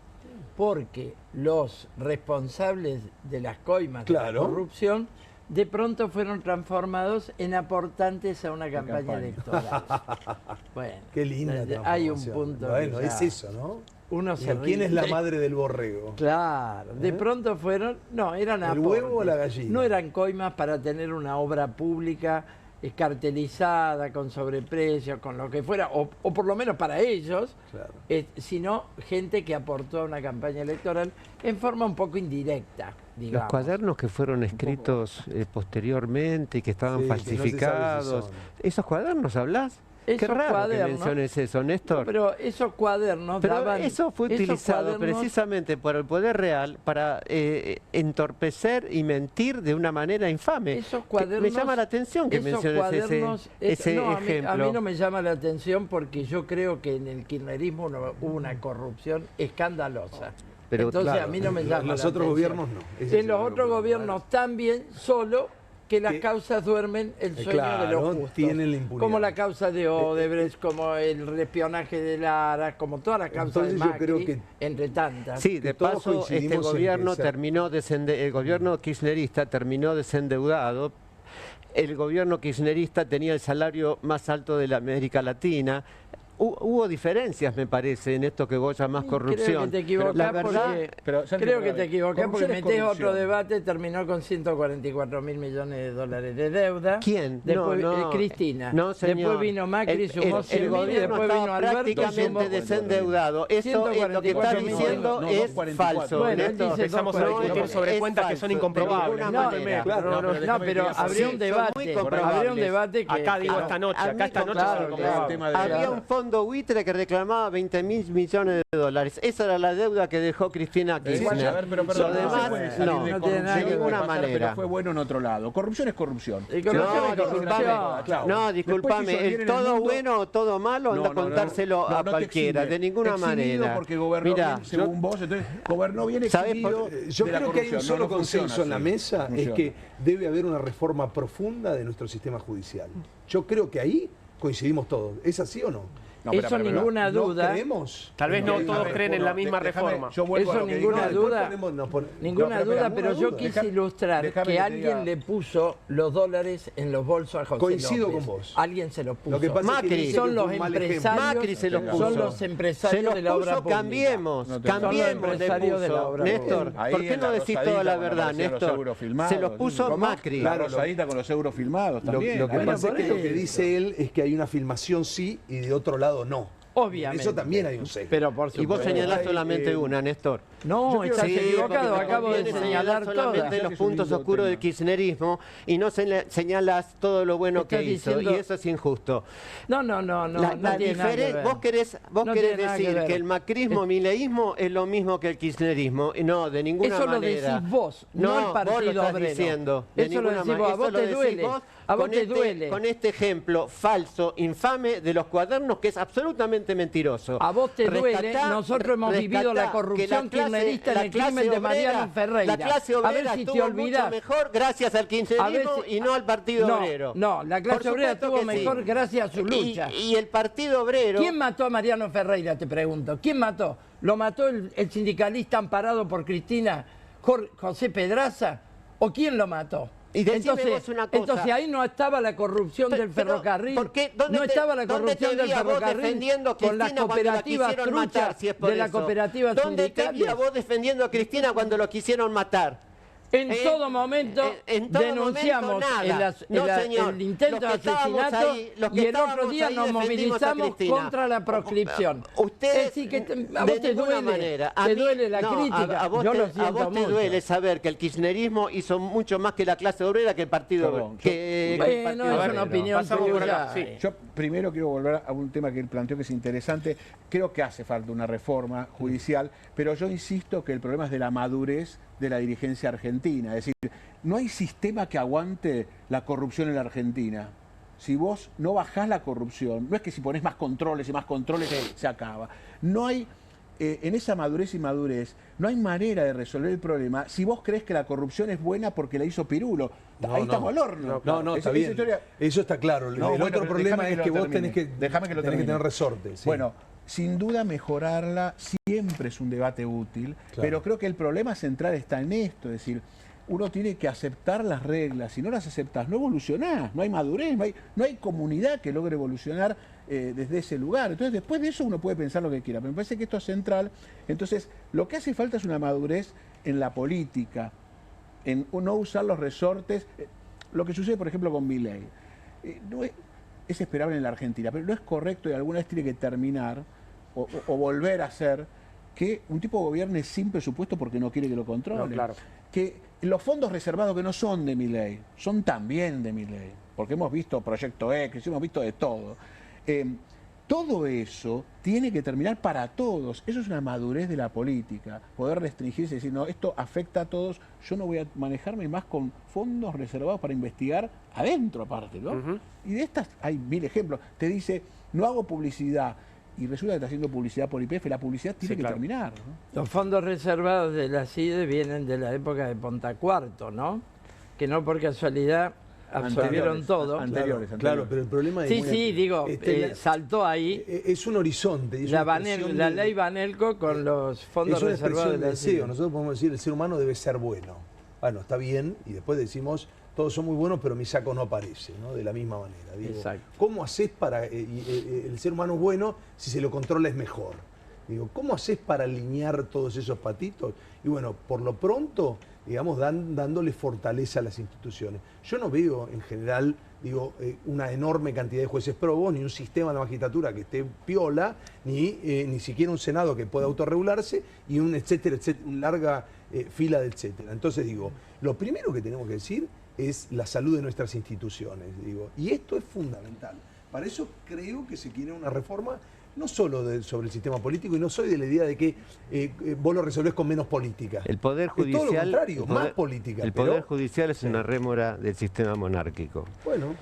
Porque los responsables de las coimas de la corrupción de pronto fueron transformados en aportantes a una campaña electoral. Bueno, qué linda hay un punto. Bueno, es eso, ¿no? Uno se ¿Quién ríe. es la madre del borrego? Claro, de pronto fueron, eran ¿El aportes. huevo o la gallina? No eran coimas para tener una obra pública cartelizada, con sobreprecios, con lo que fuera, o por lo menos para ellos, sino gente que aportó a una campaña electoral en forma un poco indirecta, digamos. Los cuadernos que fueron escritos posteriormente y que estaban falsificados, ¿esos cuadernos hablás? Qué raro que menciones eso, Néstor. No, pero esos cuadernos eso fue utilizado precisamente por el poder real para entorpecer y mentir de una manera infame. Esos cuadernos, me llama la atención que menciones ese ejemplo. A mí no me llama la atención porque yo creo que en el kirchnerismo hubo una corrupción escandalosa. Pero, entonces a mí no me llama la atención. En los otros gobiernos no. En los otros gobiernos también, solo que las causas duermen el sueño de los justos. Tienen la impunidad. Como la causa de Odebrecht, como el espionaje de Lara, como todas las causas de Macri, entre tantas. Sí, de paso, este gobierno el gobierno kirchnerista terminó desendeudado. El gobierno kirchnerista tenía el salario más alto de la América Latina. hubo diferencias, me parece, en esto que vos llamás corrupción. Creo que te equivocás, la verdad, porque metés otro debate, terminó con 144.000 millones de dólares de deuda. ¿Quién? Después Cristina. No, señor. Después vino Macri, sumó 100.000, el gobierno después vino Alberto, prácticamente desendeudado. Eso es lo que está diciendo es falso. Bueno, empezamos a discutir sobre cuentas que son incomprobables. No, pero habría un debate que... Acá digo esta noche, había un fondo buitre que reclamaba 20.000 millones de dólares. Esa era la deuda que dejó Cristina Kirchner. Pero lo demás, no de ninguna manera. Pero fue bueno en otro lado. Corrupción es corrupción. No, disculpame. El todo bueno o todo malo anda a contárselo a cualquiera. De ninguna manera. Porque gobernó bien, según vos, entonces gobernó bien exhibido. Yo creo que hay un solo consenso en la mesa, es que debe haber una reforma profunda de nuestro sistema judicial. Yo creo que ahí coincidimos todos. ¿Es así o no? Eso ninguna duda. ¿No creemos? Tal vez no todos creen en la misma reforma. Eso ninguna duda. Ninguna duda, pero yo quise ilustrar que alguien le puso los dólares en los bolsos a José Coincido López. con vos. Alguien se los puso. Lo que pasa Macri. es que son los empresarios. Macri se los puso. Son los empresarios de la obra pública. Cambiemos de puso. Néstor, ¿por qué no decís toda la verdad, Néstor? Se los puso Macri. La Rosadita con los euros filmados también. Lo que pasa es que lo que dice él es que hay una filmación sí y de otro lado no. Obviamente. Eso también hay un sesgo. Pero por supuesto. Y vos señalás solamente una, Néstor. No, estás equivocado, acabo de señalar solamente los puntos oscuros del kirchnerismo y no señalas todo lo bueno que hizo, y eso es injusto. No tiene nada que ver. Vos querés decir que el macrismo, mileísmo es lo mismo que el kirchnerismo, y no, de ninguna manera. Eso lo decís vos, no el Partido vos lo estás Obrero. Diciendo, eso lo decís vos, a vos te duele. A vos te duele. Con este ejemplo falso, infame de los cuadernos, que es absolutamente mentiroso. A vos te duele, nosotros hemos vivido la corrupción kirchnerista en el crimen de Mariano Ferreira. La clase obrera a ver si te estuvo olvidás. mucho mejor gracias al kirchnerismo y no al Partido Obrero. No, la clase obrera estuvo mejor gracias a su lucha. Y el Partido Obrero... ¿Quién mató a Mariano Ferreira, te pregunto? ¿Quién mató? ¿Lo mató el sindicalista amparado por Cristina, José Pedraza? ¿O quién lo mató? Y entonces ahí no estaba la corrupción del ferrocarril. No estaba la corrupción del ferrocarril con las cooperativas truchas de la cooperativa sindical. ¿Dónde te vi a vos defendiendo a Cristina cuando lo quisieron matar? En todo momento denunciamos el intento de asesinato y el otro día nos movilizamos contra la proscripción. Ustedes, es decir, que a vos te duele la crítica. Yo lo siento mucho. A vos te duele saber que el kirchnerismo hizo mucho más que la clase obrera que el Partido Obrero. Bueno, es una opinión tuya. Yo primero quiero volver a un tema que él planteó que es interesante. Creo que hace falta una reforma judicial, pero yo insisto que el problema es de la madurez de la dirigencia argentina. Es decir, no hay sistema que aguante la corrupción en la Argentina. Si vos no bajás la corrupción, no es que si ponés más controles y más controles se acaba. No hay, en esa madurez y madurez, no hay manera de resolver el problema si vos crees que la corrupción es buena porque la hizo Pirulo. Ahí estamos al horno. No, está bien. Eso está claro. El otro problema es que vos tenés que tener resorte. Sí. Bueno, sin duda mejorarla siempre es un debate útil, pero creo que el problema central está en esto, es decir, uno tiene que aceptar las reglas, si no las aceptás no evolucionás, no hay madurez, no hay comunidad que logre evolucionar desde ese lugar. Entonces después de eso uno puede pensar lo que quiera, pero me parece que esto es central. Entonces lo que hace falta es una madurez en la política, en no usar los resortes, lo que sucede por ejemplo con Milei. Es esperable en la Argentina, pero no es correcto y alguna vez tiene que terminar o volver a ser que un tipo gobierne sin presupuesto porque no quiere que lo controle. Que los fondos reservados que no son de Milei, son también de Milei, porque hemos visto Proyecto X, hemos visto de todo. Todo eso tiene que terminar para todos. Eso es una madurez de la política. Poder restringirse y decir, no, esto afecta a todos, yo no voy a manejarme más con fondos reservados para investigar adentro aparte, ¿no? Y de estas hay 1000 ejemplos. Te dice, no hago publicidad y resulta que está haciendo publicidad por YPF, la publicidad tiene que terminar, ¿no? Los fondos reservados de la CIDE vienen de la época de Ponta Cuarto, ¿no? Que no por casualidad absorbieron todo. Anteriores. Claro, pero el problema es... saltó ahí. Es un horizonte. Es la ley Banelco con los fondos reservados de la deseo. Nosotros podemos decir el ser humano debe ser bueno. Bueno, está bien, y después decimos todos son muy buenos, pero mi saco no aparece, ¿no? De la misma manera. Digo, ¿cómo haces para... el ser humano es bueno, si se lo controla es mejor. Digo, ¿cómo haces para alinear todos esos patitos? Y bueno, por lo pronto, digamos, dándole fortaleza a las instituciones. Yo no veo en general, digo, una enorme cantidad de jueces probos, ni un sistema de la magistratura que esté piola, ni siquiera un Senado que pueda autorregularse, y un etcétera, etcétera, una larga fila de etcétera. Entonces digo, lo primero que tenemos que decir es la salud de nuestras instituciones, digo, y esto es fundamental. Para eso creo que se quiere una reforma no solo sobre el sistema político, y no soy de la idea de que vos lo resolvés con menos política. El Poder Judicial... Es todo lo contrario, más política. El Poder Judicial es una rémora del sistema monárquico. Bueno,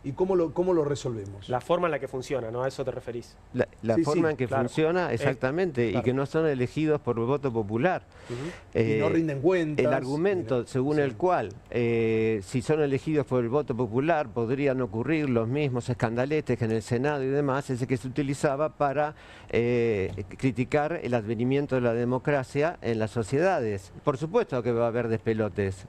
¿y cómo lo resolvemos? La forma en la que funciona, ¿no? ¿A eso te referís? La forma en que funciona, exactamente, y que no son elegidos por voto popular. Y no rinden cuentas. El argumento según el cual, si son elegidos por el voto popular, podrían ocurrir los mismos escandaletes que en el Senado y demás, ese que se utilizaba para criticar el advenimiento de la democracia en las sociedades. Por supuesto que va a haber despelotes.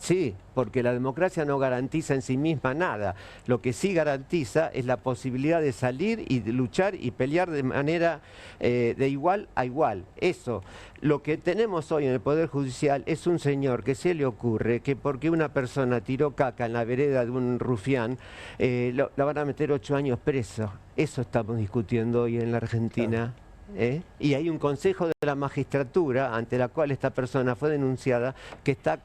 Sí, porque la democracia no garantiza en sí misma nada. Lo que sí garantiza es la posibilidad de salir y de luchar y pelear de manera de igual a igual. Eso, lo que tenemos hoy en el Poder Judicial es un señor que se le ocurre que porque una persona tiró caca en la vereda de un rufián, la van a meter 8 años preso. Eso estamos discutiendo hoy en la Argentina. Y hay un consejo de la magistratura ante la cual esta persona fue denunciada que está...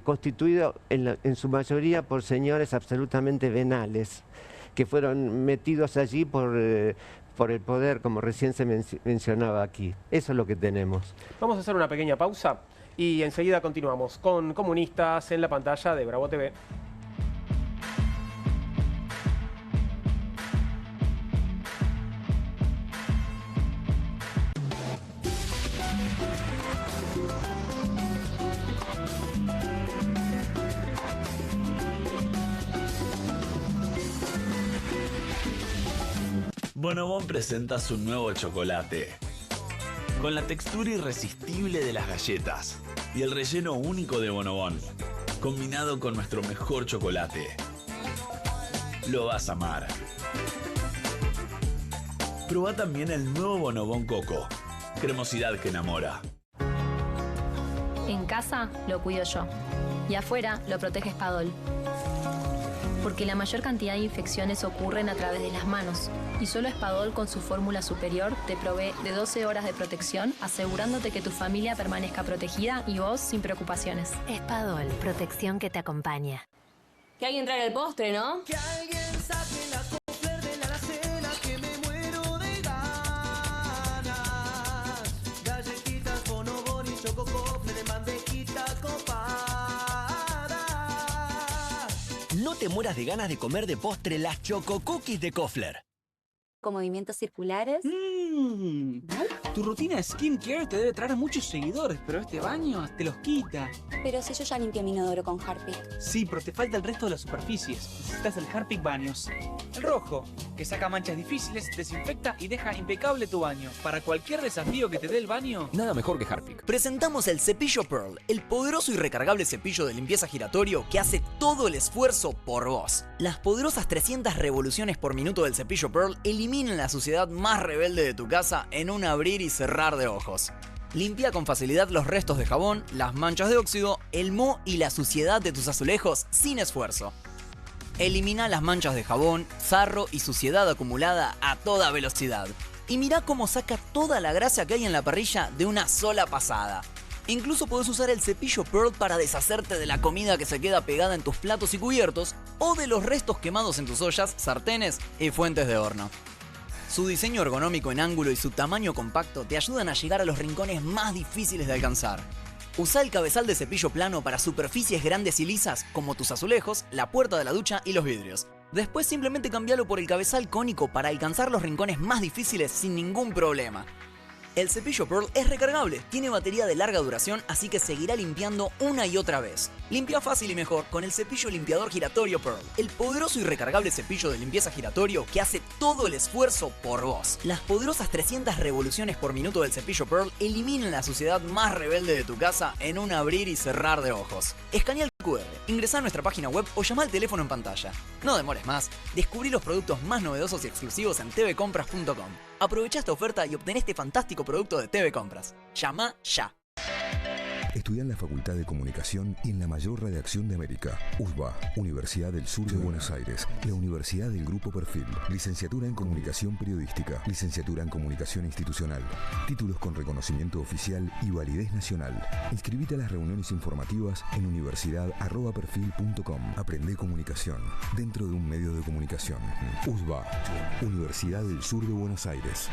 constituido en su mayoría por señores absolutamente venales, que fueron metidos allí por el poder, como recién se mencionaba aquí. Eso es lo que tenemos. Vamos a hacer una pequeña pausa y enseguida continuamos con Comunistas en la pantalla de Bravo TV. Bonobón presenta su nuevo chocolate, con la textura irresistible de las galletas y el relleno único de Bonobón, combinado con nuestro mejor chocolate. Lo vas a amar. Probá también el nuevo Bonobón Coco, cremosidad que enamora. En casa lo cuido yo y afuera lo protege Spadol. Porque la mayor cantidad de infecciones ocurren a través de las manos. Y solo Spadol con su fórmula superior te provee de 12 horas de protección, asegurándote que tu familia permanezca protegida y vos sin preocupaciones. Spadol, protección que te acompaña. Que alguien traiga el postre, ¿no? Que alguien saque la Kofler de la alacena, que me muero de ganas. Galletitas, Bonobón y Choco Kofler de mandejita copada. No te mueras de ganas de comer de postre las Choco Cookies de Kofler. Con movimientos circulares. Tu rutina de skincare te debe traer muchos seguidores, pero este baño te los quita. Pero si yo ya limpié mi inodoro con Harpic. Sí, pero te falta el resto de las superficies. Necesitas el Harpic Baños. El rojo, que saca manchas difíciles, desinfecta y deja impecable tu baño. Para cualquier desafío que te dé el baño, nada mejor que Harpic. Presentamos el Cepillo Pearl, el poderoso y recargable cepillo de limpieza giratorio que hace todo el esfuerzo por vos. Las poderosas 300 revoluciones por minuto del Cepillo Pearl eliminan la suciedad más rebelde de tu casa en un abrir y cerrar de ojos. Limpia con facilidad los restos de jabón, las manchas de óxido, el moho y la suciedad de tus azulejos sin esfuerzo. Elimina las manchas de jabón, sarro y suciedad acumulada a toda velocidad. Y mirá cómo saca toda la grasa que hay en la parrilla de una sola pasada. Incluso podés usar el cepillo Pearl para deshacerte de la comida que se queda pegada en tus platos y cubiertos o de los restos quemados en tus ollas, sartenes y fuentes de horno. Su diseño ergonómico en ángulo y su tamaño compacto te ayudan a llegar a los rincones más difíciles de alcanzar. Usa el cabezal de cepillo plano para superficies grandes y lisas como tus azulejos, la puerta de la ducha y los vidrios. Después simplemente cambialo por el cabezal cónico para alcanzar los rincones más difíciles sin ningún problema. El cepillo Pearl es recargable, tiene batería de larga duración, así que seguirá limpiando una y otra vez. Limpia fácil y mejor con el cepillo limpiador giratorio Pearl, el poderoso y recargable cepillo de limpieza giratorio que hace todo el esfuerzo por vos. Las poderosas 300 revoluciones por minuto del cepillo Pearl eliminan la suciedad más rebelde de tu casa en un abrir y cerrar de ojos. Escanea el QR. Ingresá a nuestra página web o llama al teléfono en pantalla. No demores más. Descubrí los productos más novedosos y exclusivos en tvcompras.com. Aprovecha esta oferta y obtén este fantástico producto de TV Compras. Llama ya. Estudia en la Facultad de Comunicación y en la mayor redacción de América. USBA, Universidad del Sur de Buenos Aires. La Universidad del Grupo Perfil. Licenciatura en Comunicación Periodística. Licenciatura en Comunicación Institucional. Títulos con reconocimiento oficial y validez nacional. Inscribite a las reuniones informativas en universidad@perfil.com. Aprende comunicación dentro de un medio de comunicación. USBA, Universidad del Sur de Buenos Aires.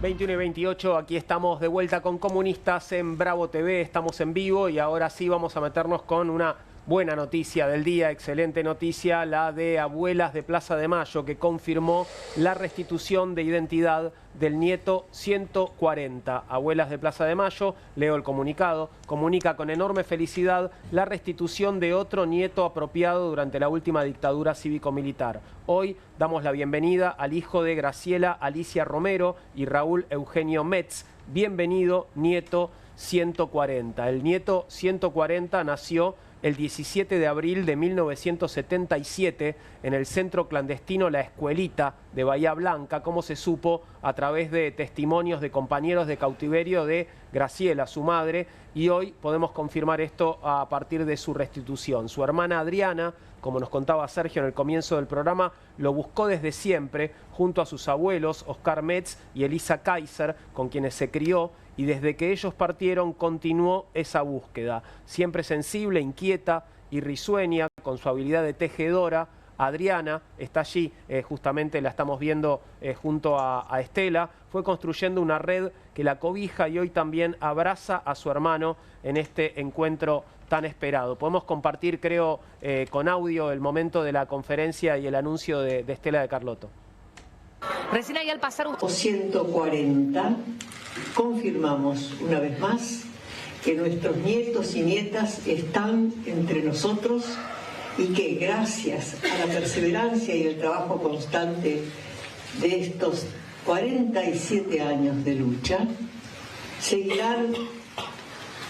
...21:28, aquí estamos de vuelta con Comunistas en Bravo TV, estamos en vivo y ahora sí vamos a meternos con una buena noticia del día, excelente noticia, la de Abuelas de Plaza de Mayo, que confirmó la restitución de identidad del nieto 140. Abuelas de Plaza de Mayo, leo el comunicado, comunica con enorme felicidad la restitución de otro nieto apropiado durante la última dictadura cívico-militar. Hoy damos la bienvenida al hijo de Graciela Alicia Romero y Raúl Eugenio Metz. Bienvenido, nieto 140. El nieto 140 nació el 17 de abril de 1977 en el centro clandestino La Escuelita de Bahía Blanca, como se supo a través de testimonios de compañeros de cautiverio de Graciela, su madre, y hoy podemos confirmar esto a partir de su restitución. Su hermana Adriana, como nos contaba Sergio en el comienzo del programa, lo buscó desde siempre junto a sus abuelos Oscar Metz y Elisa Kaiser, con quienes se crió, y desde que ellos partieron continuó esa búsqueda. Siempre sensible, inquieta y risueña, con su habilidad de tejedora, Adriana está allí, justamente la estamos viendo junto a Estela, fue construyendo una red que la cobija y hoy también abraza a su hermano en este encuentro tan esperado. Podemos compartir, creo, con audio el momento de la conferencia y el anuncio de Estela de Carlotto. Recién ahí al pasar 140, confirmamos una vez más que nuestros nietos y nietas están entre nosotros y que gracias a la perseverancia y el trabajo constante de estos 47 años de lucha, seguirán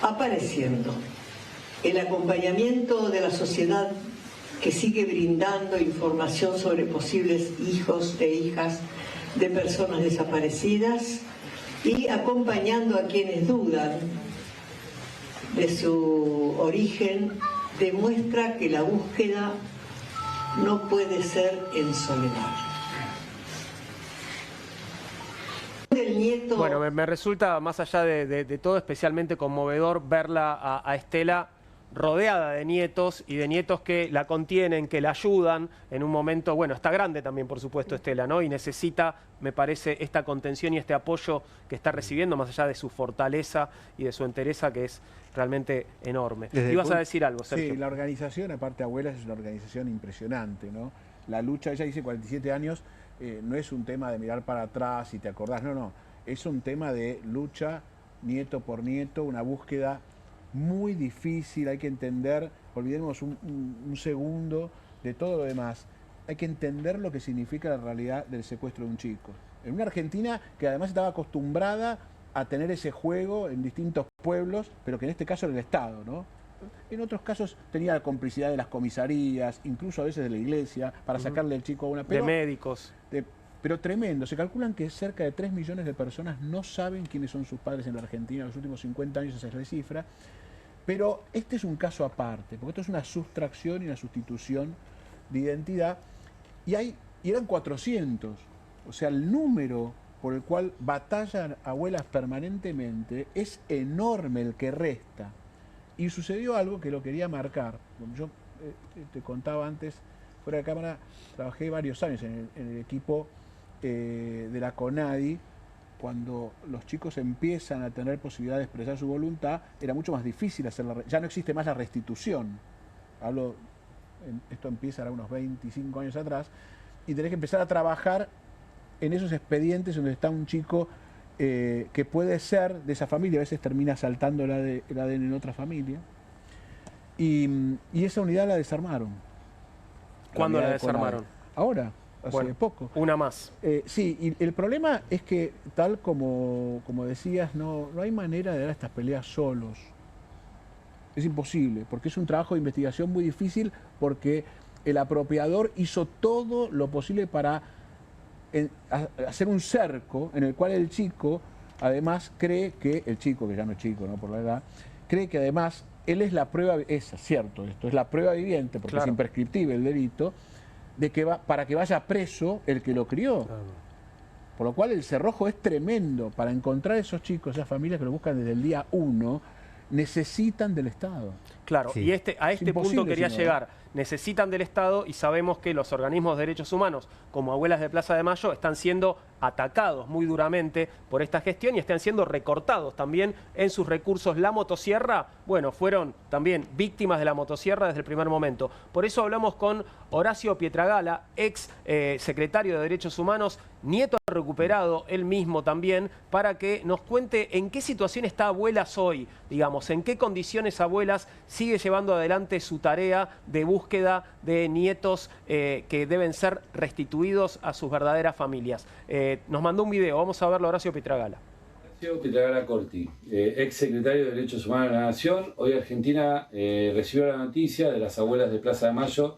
apareciendo. El acompañamiento de la sociedad que sigue brindando información sobre posibles hijos e hijas de personas desaparecidas y acompañando a quienes dudan de su origen, demuestra que la búsqueda no puede ser en soledad. El nieto... Bueno, me resulta, más allá de todo, especialmente conmovedor verla a Estela rodeada de nietos y de nietos que la contienen, que la ayudan en un momento, bueno, está grande también, por supuesto, Estela, ¿no? Y necesita, me parece, esta contención y este apoyo que está recibiendo, más allá de su fortaleza y de su entereza, que es realmente enorme. Ibas a decir algo, Sergio. Sí, la organización, aparte Abuelas, es una organización impresionante, ¿no? La lucha, ella dice 47 años, no es un tema de mirar para atrás y te acordás, no, es un tema de lucha nieto por nieto, una búsqueda muy difícil, hay que entender, olvidemos un segundo de todo lo demás, hay que entender lo que significa la realidad del secuestro de un chico. En una Argentina que además estaba acostumbrada a tener ese juego en distintos pueblos, pero que en este caso era el Estado, ¿no? En otros casos tenía la complicidad de las comisarías, incluso a veces de la iglesia, para sacarle al chico a una... Pero, de médicos. Pero tremendo, se calculan que cerca de 3 millones de personas no saben quiénes son sus padres en la Argentina, en los últimos 50 años esa es la cifra. Pero este es un caso aparte, porque esto es una sustracción y una sustitución de identidad. Y eran 400, o sea, el número por el cual batallan abuelas permanentemente es enorme el que resta. Y sucedió algo que lo quería marcar. Como yo te contaba antes, fuera de cámara, trabajé varios años en el equipo de la CONADI. Cuando los chicos empiezan a tener posibilidad de expresar su voluntad, era mucho más difícil hacerla. Ya no existe más la restitución. Esto empieza ahora unos 25 años atrás, y tenés que empezar a trabajar en esos expedientes donde está un chico que puede ser de esa familia, a veces termina saltando el ADN en otra familia. Y esa unidad la desarmaron. ¿Cuándo la desarmaron? Ahora. Hace poco. Una más. Sí, y el problema es que, tal como decías, no hay manera de dar estas peleas solos. Es imposible, porque es un trabajo de investigación muy difícil, porque el apropiador hizo todo lo posible para hacer un cerco en el cual el chico, además, cree que, el chico, que ya no es chico, ¿no?, por la edad, cree que además él es la prueba, es cierto esto, es la prueba viviente, porque es imprescriptible el delito, de que para que vaya preso el que lo crió. Por lo cual el cerrojo es tremendo. Para encontrar esos chicos, esas familias que lo buscan desde el día 1, necesitan del Estado. Claro, y a este punto quería llegar. Necesitan del Estado, y sabemos que los organismos de derechos humanos, como Abuelas de Plaza de Mayo, están siendo atacados muy duramente por esta gestión y están siendo recortados también en sus recursos. La motosierra, bueno, fueron también víctimas de la motosierra desde el primer momento. Por eso hablamos con Horacio Pietragala, ex secretario de Derechos Humanos, nieto recuperado, él mismo también, para que nos cuente en qué situación está Abuelas hoy, digamos, en qué condiciones Abuelas sigue llevando adelante su tarea de búsqueda de nietos que deben ser restituidos a sus verdaderas familias. Nos mandó un video, vamos a verlo, Horacio Pietragala. Horacio Pietragala Corti, ex secretario de Derechos Humanos de la Nación. Hoy Argentina recibió la noticia de las Abuelas de Plaza de Mayo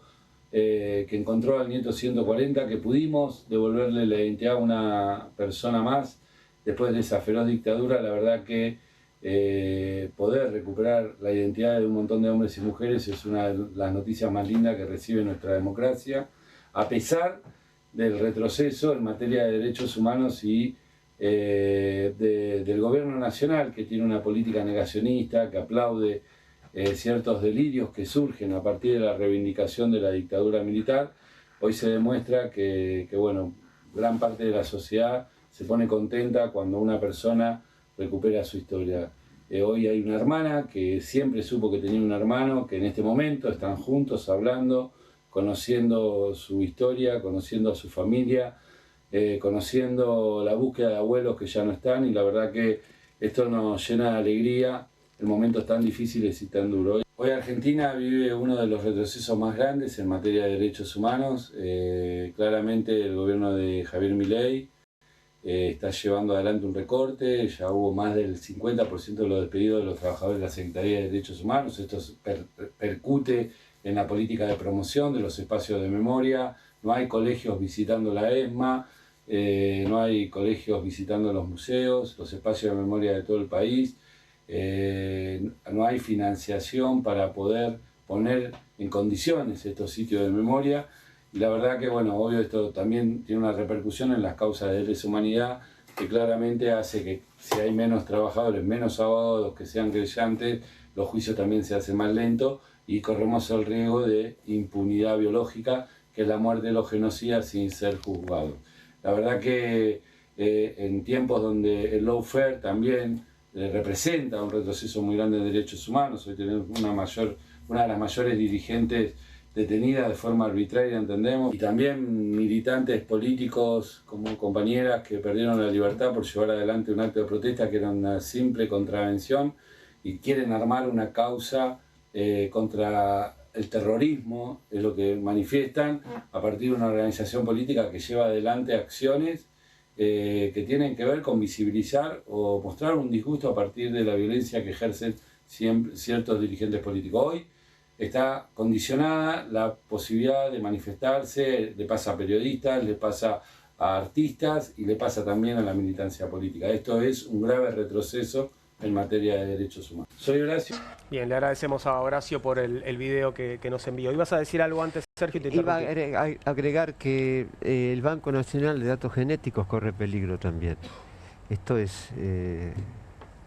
que encontró al nieto 140, que pudimos devolverle la identidad a una persona más después de esa feroz dictadura. La verdad que poder recuperar la identidad de un montón de hombres y mujeres es una de las noticias más lindas que recibe nuestra democracia, a pesar del retroceso en materia de derechos humanos y del gobierno nacional, que tiene una política negacionista, que aplaude ciertos delirios que surgen a partir de la reivindicación de la dictadura militar. Hoy se demuestra que bueno, gran parte de la sociedad se pone contenta cuando una persona recupera su historia. Hoy hay una hermana que siempre supo que tenía un hermano, que en este momento están juntos hablando, conociendo su historia, conociendo a su familia, conociendo la búsqueda de abuelos que ya no están, y la verdad que esto nos llena de alegría en momentos tan difíciles y tan duros. Hoy Argentina vive uno de los retrocesos más grandes en materia de derechos humanos. Claramente el gobierno de Javier Milei está llevando adelante un recorte, ya hubo más del 50% de los despedidos de los trabajadores de la Secretaría de Derechos Humanos. Esto percute en la política de promoción de los espacios de memoria. No hay colegios visitando la ESMA, no hay colegios visitando los museos, los espacios de memoria de todo el país. No hay financiación para poder poner en condiciones estos sitios de memoria. Y la verdad que, bueno, obvio esto también tiene una repercusión en las causas de lesa humanidad, que claramente hace que si hay menos trabajadores, menos abogados que sean querellantes, los juicios también se hacen más lentos y corremos el riesgo de impunidad biológica, que es la muerte de los genocidas sin ser juzgados. La verdad que en tiempos donde el lawfare también representa un retroceso muy grande de derechos humanos, hoy tenemos una de las mayores dirigentes detenidas de forma arbitraria, entendemos, y también militantes políticos como compañeras que perdieron la libertad por llevar adelante un acto de protesta que era una simple contravención y quieren armar una causa contra el terrorismo, es lo que manifiestan a partir de una organización política que lleva adelante acciones que tienen que ver con visibilizar o mostrar un disgusto a partir de la violencia que ejercen ciertos dirigentes políticos. Hoy está condicionada la posibilidad de manifestarse, le pasa a periodistas, le pasa a artistas y le pasa también a la militancia política. Esto es un grave retroceso en materia de derechos humanos. Soy Horacio. Bien, le agradecemos a Horacio por el video que nos envió. ¿Ibas a decir algo antes, Sergio? Te iba a agregar que el Banco Nacional de Datos Genéticos corre peligro también. Esto es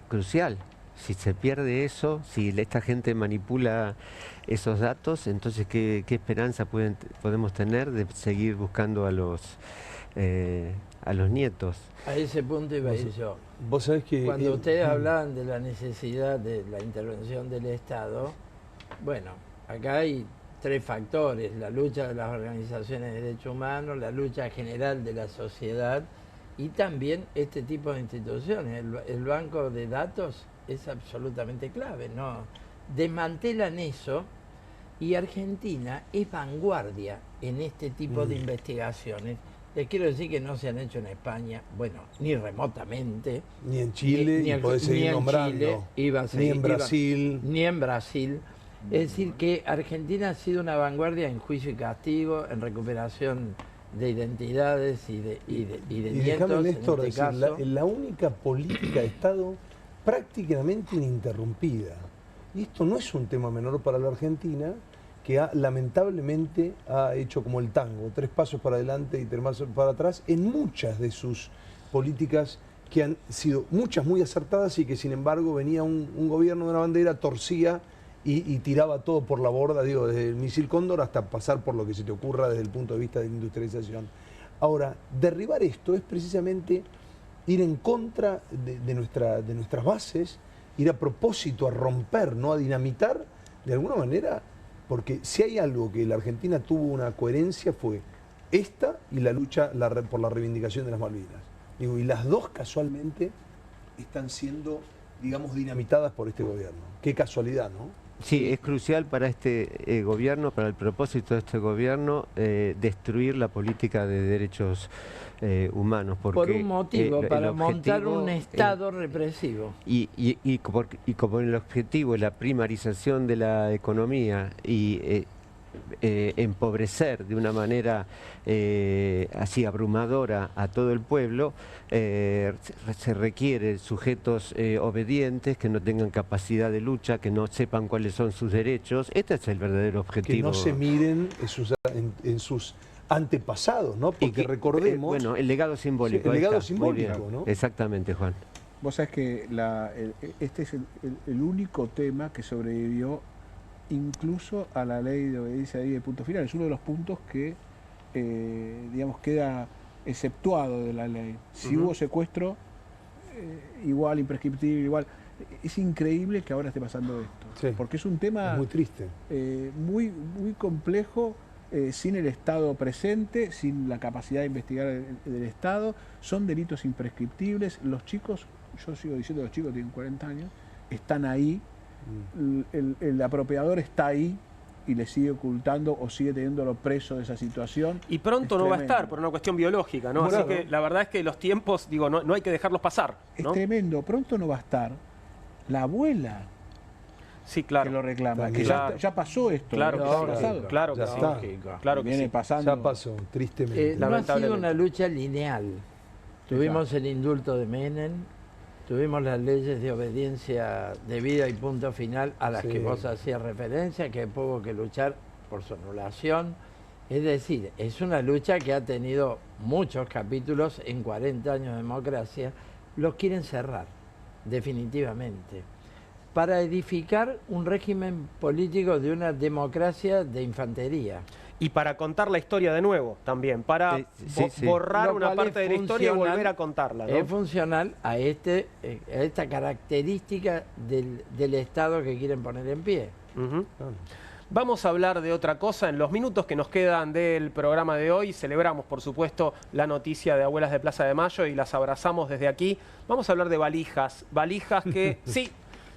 crucial. Si se pierde eso, si esta gente manipula esos datos, entonces ¿qué esperanza podemos tener de seguir buscando a los nietos? A ese punto iba a ir yo. Vos sabés que cuando ustedes hablaban de la necesidad de la intervención del Estado, bueno, acá hay tres factores: la lucha de las organizaciones de derechos humanos, la lucha general de la sociedad y también este tipo de instituciones. El banco de datos es absolutamente clave, ¿no? Desmantelan eso y Argentina es vanguardia en este tipo de investigaciones. Les quiero decir que no se han hecho en España, bueno, ni remotamente. Ni en Chile, ni podés seguir nombrando. Ni en Brasil. Ni en Brasil. Es decir, que Argentina ha sido una vanguardia en juicio y castigo, en recuperación de identidades y de nietos. Déjame, Néstor, en este caso. la única política de Estado prácticamente ininterrumpida. Y esto no es un tema menor para la Argentina, que lamentablemente ha hecho como el tango, 3 pasos para adelante y 3 pasos para atrás en muchas de sus políticas, que han sido muchas muy acertadas y que sin embargo venía un gobierno de una bandera, torcía y tiraba todo por la borda, digo, desde el misil Cóndor hasta pasar por lo que se te ocurra desde el punto de vista de la industrialización. Ahora, derribar esto es precisamente ir en contra de nuestras bases, ir a propósito, a romper, no a dinamitar, de alguna manera. Porque si hay algo que la Argentina tuvo una coherencia fue esta y la lucha por la reivindicación de las Malvinas. Digo, y las dos casualmente están siendo, digamos, dinamitadas por este gobierno. Qué casualidad, ¿no? Sí, es crucial para este gobierno, para el propósito de este gobierno, destruir la política de derechos humanos. Porque, por un motivo, para montar un Estado represivo. Y como el objetivo es la primarización de la economía y empobrecer de una manera así abrumadora a todo el pueblo, se requiere sujetos obedientes, que no tengan capacidad de lucha, que no sepan cuáles son sus derechos. Este es el verdadero objetivo. Que no se miren en sus antepasados, ¿no? Porque recordemos... bueno, el legado simbólico. Sí, el legado simbólico, ¿no? Exactamente, Juan. Vos sabés que este es el único tema que sobrevivió incluso a la ley de obediencia de punto final. Es uno de los puntos que, digamos, queda exceptuado de la ley. Si hubo secuestro, igual, imprescriptible, igual. Es increíble que ahora esté pasando esto. Sí. Porque es un tema muy triste, muy complejo, sin el Estado presente, sin la capacidad de investigar del Estado. Son delitos imprescriptibles. Los chicos, yo sigo diciendo, los chicos tienen 40 años, están ahí. El apropiador está ahí y le sigue ocultando o sigue teniéndolo preso de esa situación. Y pronto no va a estar por una cuestión biológica, ¿no? Bueno, así que la verdad es que los tiempos, digo, no hay que dejarlos pasar, ¿no? Es tremendo, pronto no va a estar. La abuela, sí, claro, que lo reclama, claro, que ya pasó esto. Claro, claro que está. Claro que viene pasando. Ya pasó, tristemente. No ha sido una lucha lineal. Tuvimos el indulto de Menem, tuvimos las leyes de obediencia debida y punto final a las que vos hacías referencia, que después hubo que luchar por su anulación. Es decir, es una lucha que ha tenido muchos capítulos en 40 años de democracia. Los quieren cerrar, definitivamente. para edificar un régimen político de una democracia de infantería. Y para contar la historia de nuevo también, para borrar una parte de la historia y volver a contarla, ¿no? Es funcional a esta característica del Estado que quieren poner en pie. Vamos a hablar de otra cosa. En los minutos que nos quedan del programa de hoy, celebramos, por supuesto, la noticia de Abuelas de Plaza de Mayo y las abrazamos desde aquí. Vamos a hablar de valijas. Valijas que, sí,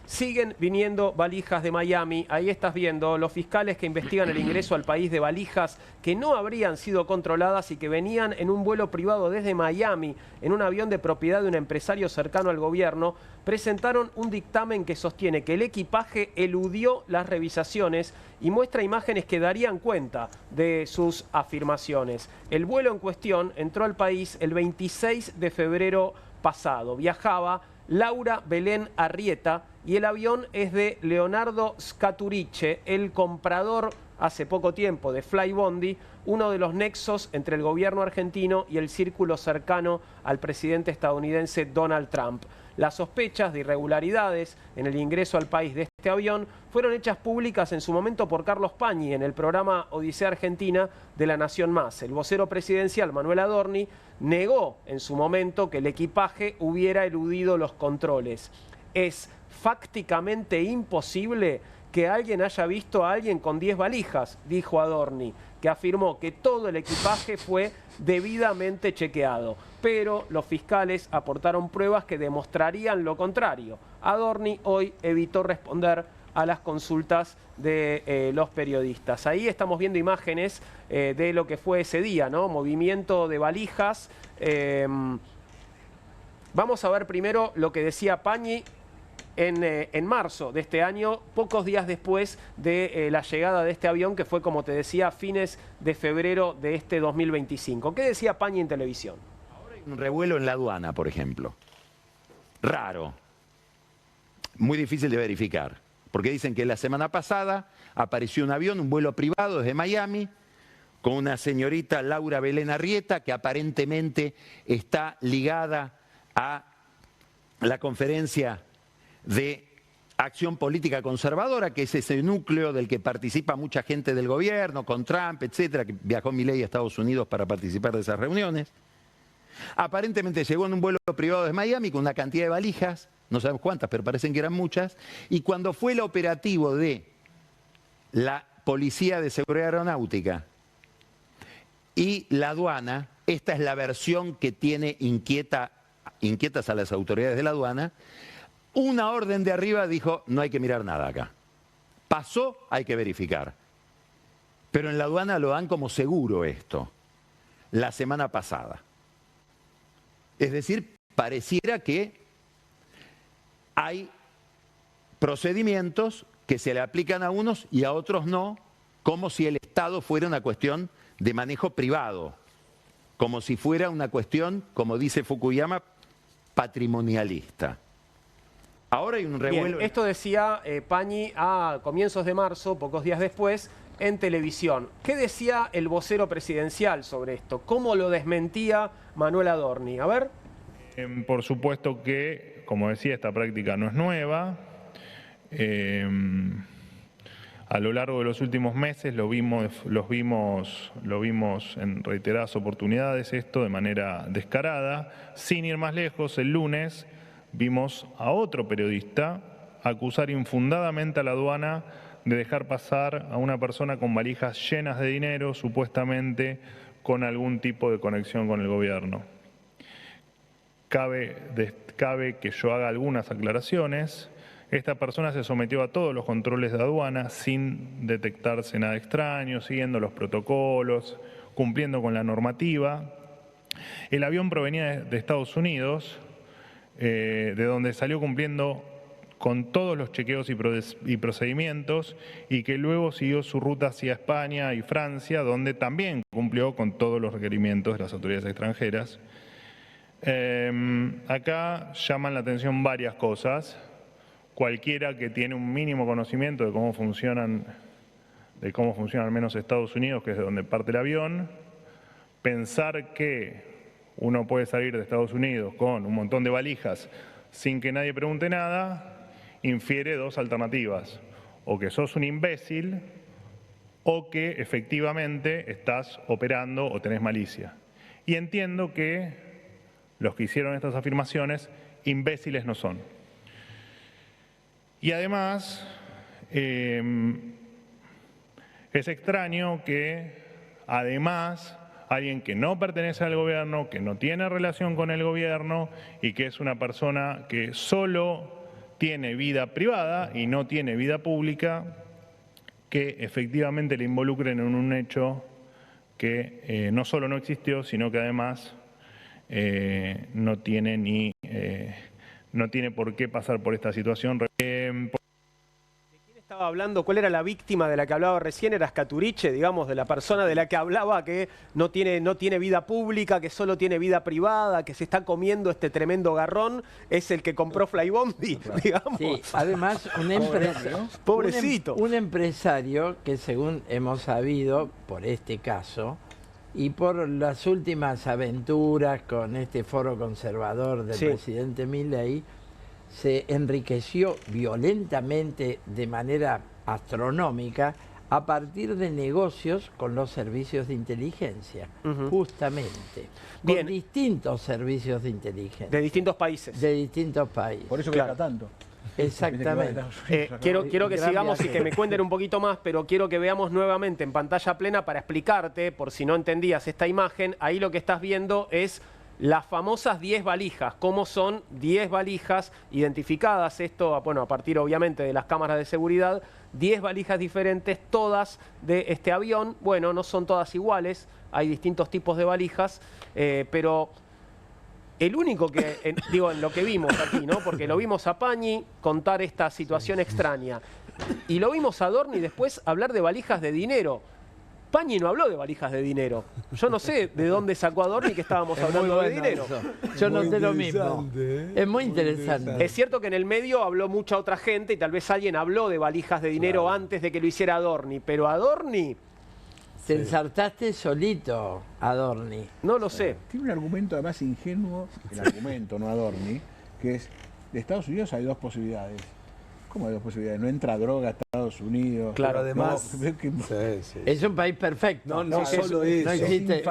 siguen viniendo valijas de Miami. Ahí estás viendo los fiscales que investigan el ingreso al país de valijas que no habrían sido controladas y que venían en un vuelo privado desde Miami, en un avión de propiedad de un empresario cercano al gobierno. Presentaron un dictamen que sostiene que el equipaje eludió las revisaciones y muestra imágenes que darían cuenta de sus afirmaciones. El vuelo en cuestión entró al país el 26 de febrero pasado. Viajaba Laura Belén Arrieta y el avión es de Leonardo Scaturice, el comprador hace poco tiempo de Flybondi, uno de los nexos entre el gobierno argentino y el círculo cercano al presidente estadounidense Donald Trump. Las sospechas de irregularidades en el ingreso al país de este avión fueron hechas públicas en su momento por Carlos Pañi en el programa Odisea Argentina de La Nación Más. El vocero presidencial Manuel Adorni negó en su momento que el equipaje hubiera eludido los controles. Es fácticamente imposible que alguien haya visto a alguien con 10 valijas, dijo Adorni, que afirmó que todo el equipaje fue debidamente chequeado. Pero los fiscales aportaron pruebas que demostrarían lo contrario. Adorni hoy evitó responder a las consultas de los periodistas. Ahí estamos viendo imágenes de lo que fue ese día, ¿no? Movimiento de valijas. Vamos a ver primero lo que decía Pañi en marzo de este año, pocos días después de la llegada de este avión, que fue, como te decía, a fines de febrero de este 2025. ¿Qué decía Pañi en televisión? Ahora hay un revuelo en la aduana, por ejemplo. Raro. Muy difícil de verificar. Porque dicen que la semana pasada apareció un avión, un vuelo privado desde Miami, con una señorita Laura Belén Arrieta, que aparentemente está ligada a la conferencia de Acción Política Conservadora, que es ese núcleo del que participa mucha gente del gobierno, con Trump, etcétera, que viajó Milei a Estados Unidos para participar de esas reuniones. Aparentemente llegó en un vuelo privado de Miami con una cantidad de valijas, no sabemos cuántas, pero parecen que eran muchas, y cuando fue el operativo de la Policía de Seguridad Aeronáutica y la aduana, esta es la versión que tiene inquietas a las autoridades de la aduana. Una orden de arriba dijo, no hay que mirar nada acá. Pasó, hay que verificar. Pero en la aduana lo dan como seguro esto, la semana pasada. Es decir, pareciera que hay procedimientos que se le aplican a unos y a otros no, como si el Estado fuera una cuestión de manejo privado, como si fuera una cuestión, como dice Fukuyama, patrimonialista. Ahora hay un revuelo. Bien, esto decía Pañi a comienzos de marzo, pocos días después, en televisión. ¿Qué decía el vocero presidencial sobre esto? ¿Cómo lo desmentía Manuel Adorni? A ver. Por supuesto que, como decía, esta práctica no es nueva. A lo largo de los últimos meses lo vimos en reiteradas oportunidades esto de manera descarada. Sin ir más lejos, el lunes vimos a otro periodista acusar infundadamente a la aduana de dejar pasar a una persona con valijas llenas de dinero, supuestamente con algún tipo de conexión con el gobierno. Cabe que yo haga algunas aclaraciones. Esta persona se sometió a todos los controles de aduana sin detectarse nada extraño, siguiendo los protocolos, cumpliendo con la normativa. El avión provenía de Estados Unidos, de donde salió cumpliendo con todos los chequeos y procedimientos y que luego siguió su ruta hacia España y Francia, donde también cumplió con todos los requerimientos de las autoridades extranjeras. Acá llaman la atención varias cosas. Cualquiera que tiene un mínimo conocimiento de cómo funciona al menos Estados Unidos, que es de donde parte el avión, pensar que uno puede salir de Estados Unidos con un montón de valijas sin que nadie pregunte nada infiere dos alternativas: o que sos un imbécil o que efectivamente estás operando o tenés malicia. Y entiendo que los que hicieron estas afirmaciones imbéciles no son. Y además, es extraño que además alguien que no pertenece al gobierno, que no tiene relación con el gobierno y que es una persona que solo tiene vida privada y no tiene vida pública, que efectivamente le involucren en un hecho que no solo no existió, sino que además no tiene por qué pasar por esta situación. Estaba hablando, ¿cuál era la víctima de la que hablaba recién? Era Scaturice, digamos, de la persona de la que hablaba que no tiene vida pública, que solo tiene vida privada, que se está comiendo este tremendo garrón, es el que compró Flybondi, digamos. Sí, además pobrecito. Un empresario que, según hemos sabido por este caso y por las últimas aventuras con este foro conservador del presidente Milei, se enriqueció violentamente de manera astronómica a partir de negocios con los servicios de inteligencia, justamente. Con distintos servicios de inteligencia. De distintos países. De distintos países. Por eso viaja tanto. Exactamente. Quiero que sigamos y que me cuenten un poquito más, pero quiero que veamos nuevamente en pantalla plena para explicarte, por si no entendías esta imagen. Ahí lo que estás viendo es las famosas 10 valijas, cómo son 10 valijas identificadas, esto bueno, a partir obviamente de las cámaras de seguridad, 10 valijas diferentes, todas de este avión. Bueno, no son todas iguales, hay distintos tipos de valijas, pero el único que, en lo que vimos aquí, ¿no? Porque lo vimos a Pañi contar esta situación extraña, y lo vimos a Adorni después hablar de valijas de dinero. Pañi no habló de valijas de dinero. Yo no sé de dónde sacó Adorni que estábamos hablando de dinero. Yo noté lo mismo. Es muy interesante. Es cierto que en el medio habló mucha otra gente y tal vez alguien habló de valijas de dinero antes de que lo hiciera Adorni, pero Adorni... Te ensartaste solito, Adorni. No lo sé. Tiene un argumento además ingenuo, el argumento, no Adorni, que es, de Estados Unidos hay dos posibilidades. ¿Cómo hay dos posibilidades? No entra droga a Estados Unidos. Claro, además es un país perfecto. No solo eso.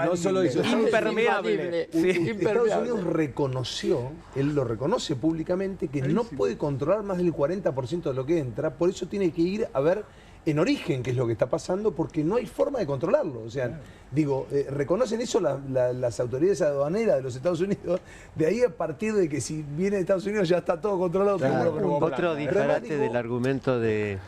No solo eso. Impermeable. Estados Unidos reconoció, él lo reconoce públicamente, que no puede controlar más del 40% de lo que entra, por eso tiene que ir a ver en origen qué es lo que está pasando, porque no hay forma de controlarlo. O sea, digo, reconocen eso las autoridades aduaneras de los Estados Unidos, de ahí a partir de que si viene de Estados Unidos ya está todo controlado. Otro disparate del argumento de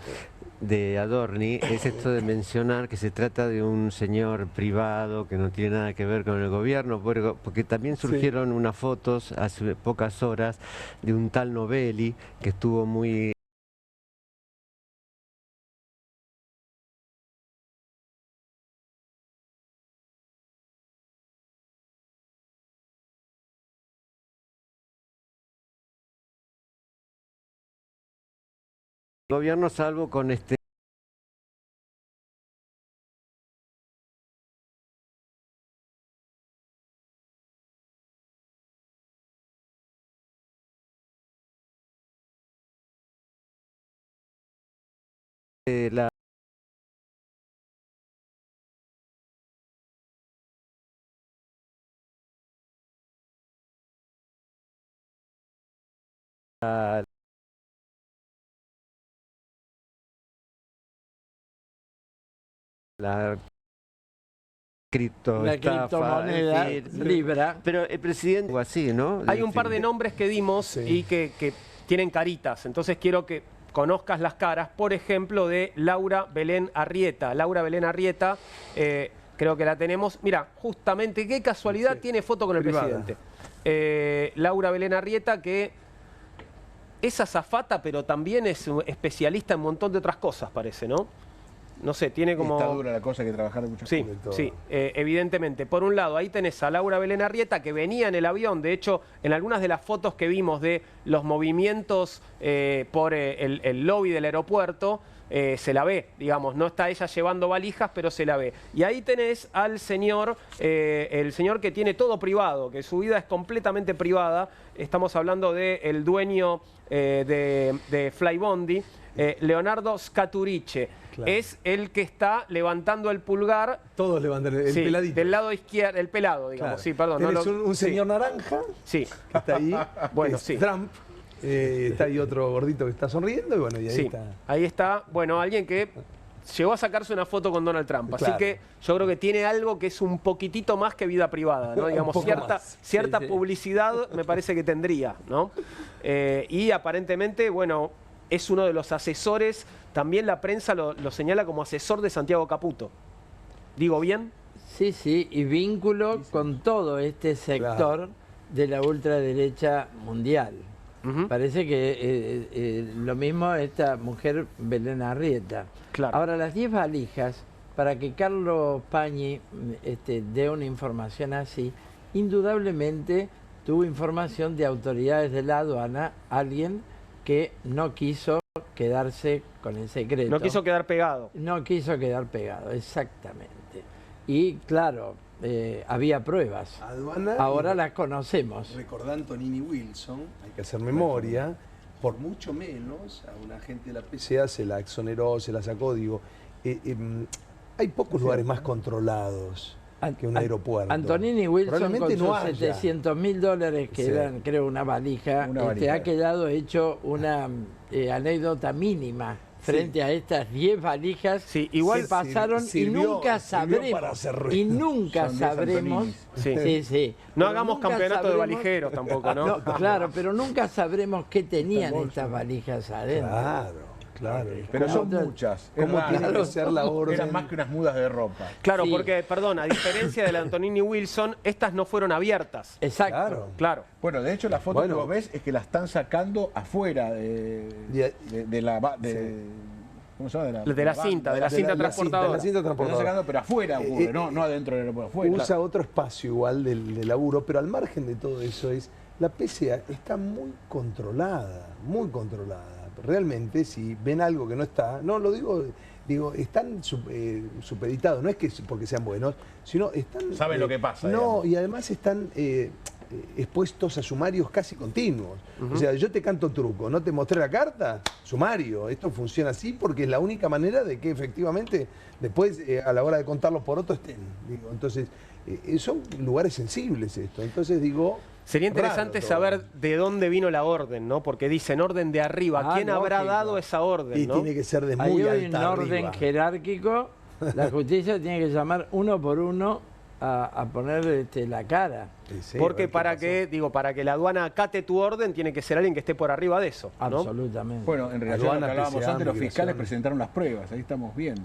Adorni es esto de mencionar que se trata de un señor privado que no tiene nada que ver con el gobierno, porque también surgieron unas fotos hace pocas horas de un tal Novelli que estuvo muy... gobierno, salvo con este la criptomoneda, Libra. Pero el presidente así, ¿no? Hay un par de nombres que dimos y que tienen caritas, entonces quiero que conozcas las caras, por ejemplo, de Laura Belén Arrieta. Laura Belén Arrieta, creo que la tenemos. Mira, justamente, qué casualidad, tiene foto con el presidente. Laura Belén Arrieta, que es azafata, pero también es especialista en un montón de otras cosas, parece, ¿no? No sé, tiene como... Está dura la cosa, que trabajar de muchas cosas. Sí, evidentemente. Por un lado, ahí tenés a Laura Belén Arrieta, que venía en el avión. De hecho, en algunas de las fotos que vimos de los movimientos por el lobby del aeropuerto, se la ve, digamos, no está ella llevando valijas, pero se la ve. Y ahí tenés al señor, el señor que tiene todo privado, que su vida es completamente privada. Estamos hablando del dueño de Flybondi, Leonardo Scaturice. Claro. Es el que está levantando el pulgar. Todos levantan el peladito. Del lado izquierdo, el pelado, digamos. Claro. Sí, perdón. Tienes un señor naranja. Sí. Que está ahí. Bueno, sí. Trump. Está ahí otro gordito que está sonriendo y bueno, y ahí está. Ahí está, bueno, alguien que llegó a sacarse una foto con Donald Trump. Así Claro. que yo creo que tiene algo que es un poquitito más que vida privada, ¿no? Digamos, cierta publicidad me parece que tendría, ¿no? Y aparentemente, bueno, es uno de los asesores, también la prensa lo señala como asesor de Santiago Caputo. ¿Digo bien? Sí, sí, y vínculo con todo este sector de la ultraderecha mundial. Parece que lo mismo esta mujer Belén Arrieta. Claro. Ahora, las 10 valijas, para que Carlos Pañi dé una información así, indudablemente tuvo información de autoridades de la aduana, alguien que no quiso quedarse con el secreto. No quiso quedar pegado. No quiso quedar pegado, exactamente. Y claro, había pruebas. Aduana ahora las conocemos. Recordá Antonini Wilson, hay que hacer memoria, por mucho menos a un agente de la PCA se la exoneró, se la sacó, digo, hay pocos lugares más controlados que un aeropuerto. Antonini Wilson con sus no $700.000 que eran, creo, una valija, ha quedado hecho una anécdota mínima frente a estas 10 valijas igual que pasaron y nunca sabremos. Y nunca sabremos. No hagamos campeonato de valijeros tampoco, ¿no? Claro, pero nunca sabremos qué tenían estas valijas adentro. Claro. Pero son muchas. ¿Cómo tiene que ser la orden? Eran más que unas mudas de ropa. Claro, porque, perdón, a diferencia de la Antonini Wilson, estas no fueron abiertas. Exacto. Claro. Bueno, de hecho, la foto que vos ves es que la están sacando afuera de la... ¿Cómo se llama? De la cinta transportadora. La cinta transportadora. Están sacando, pero afuera ocurre, no adentro del aeropuerto, afuera. Usa otro espacio igual del laburo, pero al margen de todo eso la PCA está muy controlada, muy controlada. Realmente, si ven algo que no está, no lo digo, están supeditados, no es que porque sean buenos, sino están... Saben lo que pasa. No, digamos. y además están expuestos a sumarios casi continuos. O sea, yo te canto truco, no te mostré la carta, sumario. Esto funciona así porque es la única manera de que efectivamente después a la hora de contar los porotos estén. Digo, entonces, son lugares sensibles esto. Entonces digo... Sería interesante saber de dónde vino la orden, ¿no? Porque dicen orden de arriba. ¿Quién habrá dado esa orden? Y tiene que ser de muy alta hay un orden jerárquico. La justicia tiene que llamar uno por uno a poner la cara. Porque para que la aduana acate tu orden, tiene que ser alguien que esté por arriba de eso, ¿no? Absolutamente. Bueno, en relación a lo que hablábamos antes, los fiscales presentaron las pruebas. Ahí estamos bien.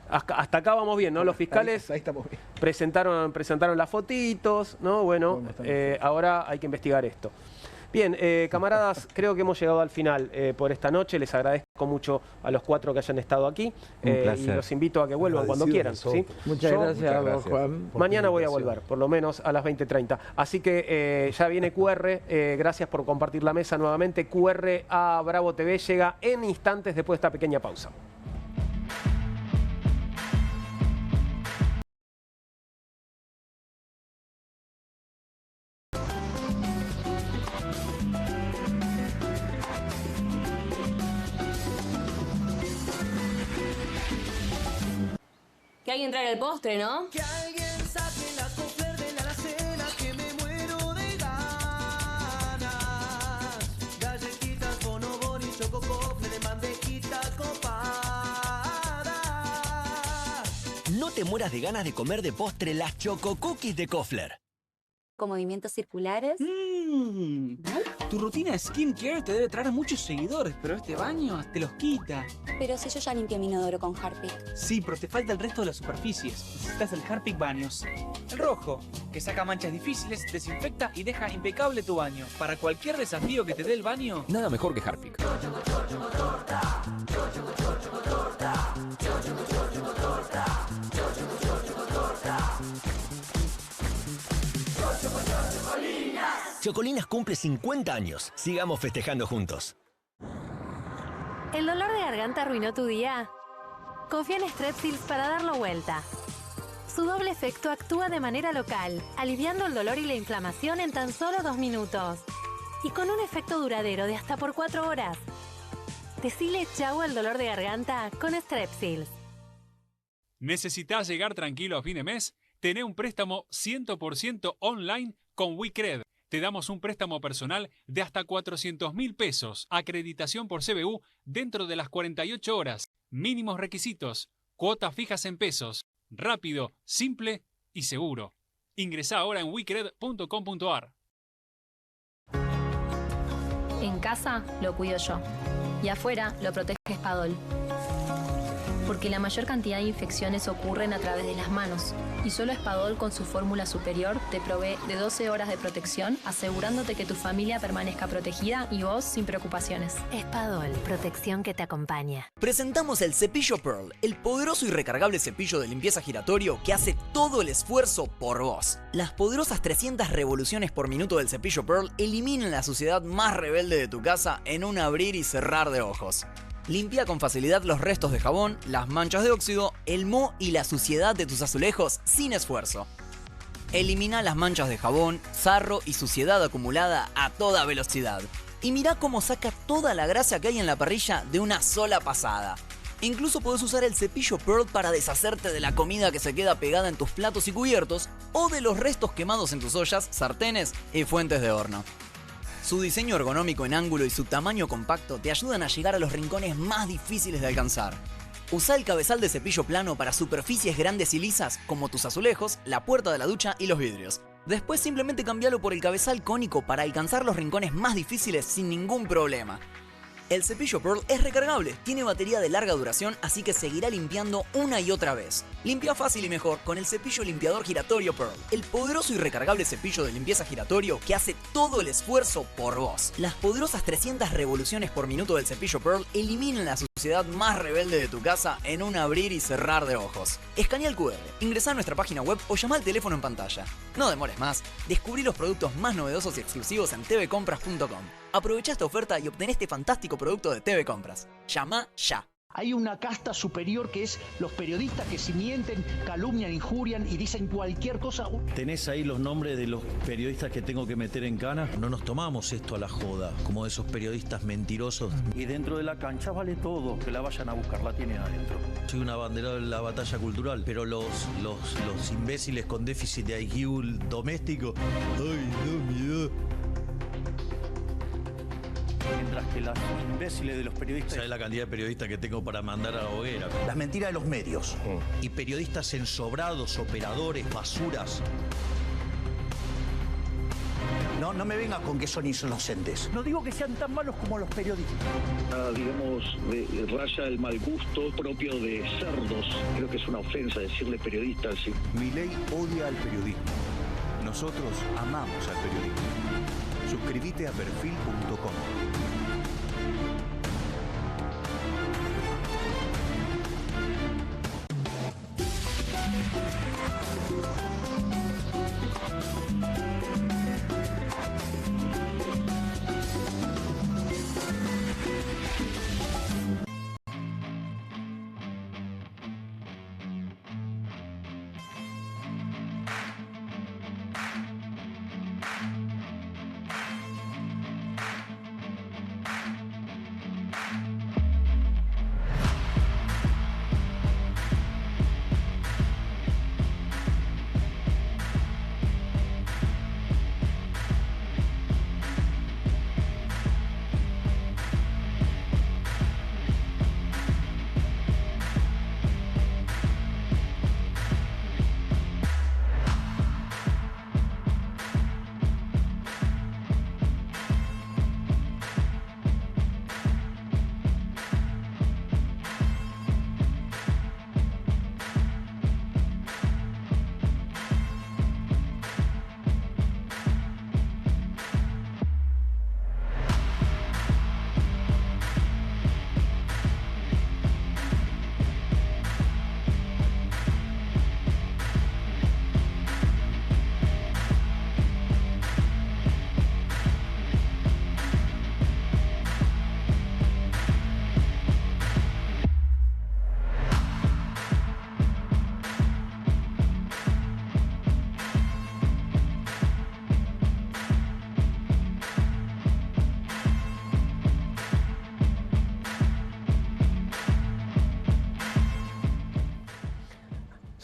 Hasta acá vamos bien, ¿no? Los fiscales ahí estamos bien. presentaron las fotitos, ¿no? Bueno, ahora hay que investigar esto. Bien, camaradas, creo que hemos llegado al final por esta noche. Les agradezco mucho a los 4 que hayan estado aquí y los invito a que vuelvan cuando quieran. ¿sí? Muchas gracias a vos, Juan. Mañana voy a volver, por lo menos a las 20:30. Así que ya viene QR. Gracias por compartir la mesa nuevamente. QR a Bravo TV llega en instantes después de esta pequeña pausa. Que alguien traiga el postre, ¿no? Que alguien saque la Kofler de la alacena, que me muero de ganas. Galletitas, bonobón y choco Kofler de mantequita copada. No te mueras de ganas de comer de postre las Choco Cookies de Kofler. Con movimientos circulares. Tu rutina skincare te debe traer muchos seguidores, pero este baño te los quita. Pero si yo ya limpié mi inodoro con Harpic. Sí, pero te falta el resto de las superficies. Necesitas el Harpic Baños. El rojo, que saca manchas difíciles, desinfecta y deja impecable tu baño. Para cualquier desafío que te dé el baño, nada mejor que Harpic. Chocolinas cumple 50 años. Sigamos festejando juntos. ¿El dolor de garganta arruinó tu día? Confía en Strepsils para darlo vuelta. Su doble efecto actúa de manera local, aliviando el dolor y la inflamación en tan solo 2 minutos. Y con un efecto duradero de hasta por 4 horas. Decile chau al dolor de garganta con Strepsils. ¿Necesitas llegar tranquilo a fin de mes? Tené un préstamo 100% online con WeCred. Te damos un préstamo personal de hasta 400.000 pesos, acreditación por CBU dentro de las 48 horas, mínimos requisitos, cuotas fijas en pesos, rápido, simple y seguro. Ingresá ahora en wecred.com.ar. En casa lo cuido yo. Y afuera lo protege Spadol. Porque la mayor cantidad de infecciones ocurren a través de las manos. Y solo Spadol con su fórmula superior te provee de 12 horas de protección, asegurándote que tu familia permanezca protegida y vos sin preocupaciones. Spadol, protección que te acompaña. Presentamos el Cepillo Pearl, el poderoso y recargable cepillo de limpieza giratorio que hace todo el esfuerzo por vos. Las poderosas 300 revoluciones por minuto del Cepillo Pearl eliminan la suciedad más rebelde de tu casa en un abrir y cerrar de ojos. Limpia con facilidad los restos de jabón, las manchas de óxido, el moho y la suciedad de tus azulejos sin esfuerzo. Elimina las manchas de jabón, sarro y suciedad acumulada a toda velocidad. Y mirá cómo saca toda la grasa que hay en la parrilla de una sola pasada. Incluso podés usar el Cepillo Pearl para deshacerte de la comida que se queda pegada en tus platos y cubiertos o de los restos quemados en tus ollas, sartenes y fuentes de horno. Su diseño ergonómico en ángulo y su tamaño compacto te ayudan a llegar a los rincones más difíciles de alcanzar. Usa el cabezal de cepillo plano para superficies grandes y lisas como tus azulejos, la puerta de la ducha y los vidrios. Después simplemente cambialo por el cabezal cónico para alcanzar los rincones más difíciles sin ningún problema. El Cepillo Pearl es recargable, tiene batería de larga duración, así que seguirá limpiando una y otra vez. Limpia fácil y mejor con el cepillo limpiador giratorio Pearl, el poderoso y recargable cepillo de limpieza giratorio que hace todo el esfuerzo por vos. Las poderosas 300 revoluciones por minuto del Cepillo Pearl eliminan la suciedad más rebelde de tu casa en un abrir y cerrar de ojos. Escanea el QR, ingresá a nuestra página web o llama al teléfono en pantalla. No demores más, descubrí los productos más novedosos y exclusivos en tvcompras.com. Aprovecha esta oferta y obtén este fantástico producto de TV Compras. Llama ya. Hay una casta superior que es los periodistas que si mienten, calumnian, injurian y dicen cualquier cosa. ¿Tenés ahí los nombres de los periodistas que tengo que meter en cana? No nos tomamos esto a la joda, como esos periodistas mentirosos. Y dentro de la cancha vale todo, que la vayan a buscar, la tienen adentro. Soy un abanderado de la batalla cultural, pero los imbéciles con déficit de IQ doméstico, ¡ay, no, miedo! Mientras que los imbéciles de los periodistas... ¿Sabes la cantidad de periodistas que tengo para mandar a la hoguera? Las mentiras de los medios. Y periodistas ensobrados, operadores, basuras. No me vengas con que son inocentes. No digo que sean tan malos como los periodistas. Digamos, raya el mal gusto propio de cerdos. Creo que es una ofensa decirle periodista así. Milei odia al periodismo. Nosotros amamos al periodismo. Suscríbete a perfil.com.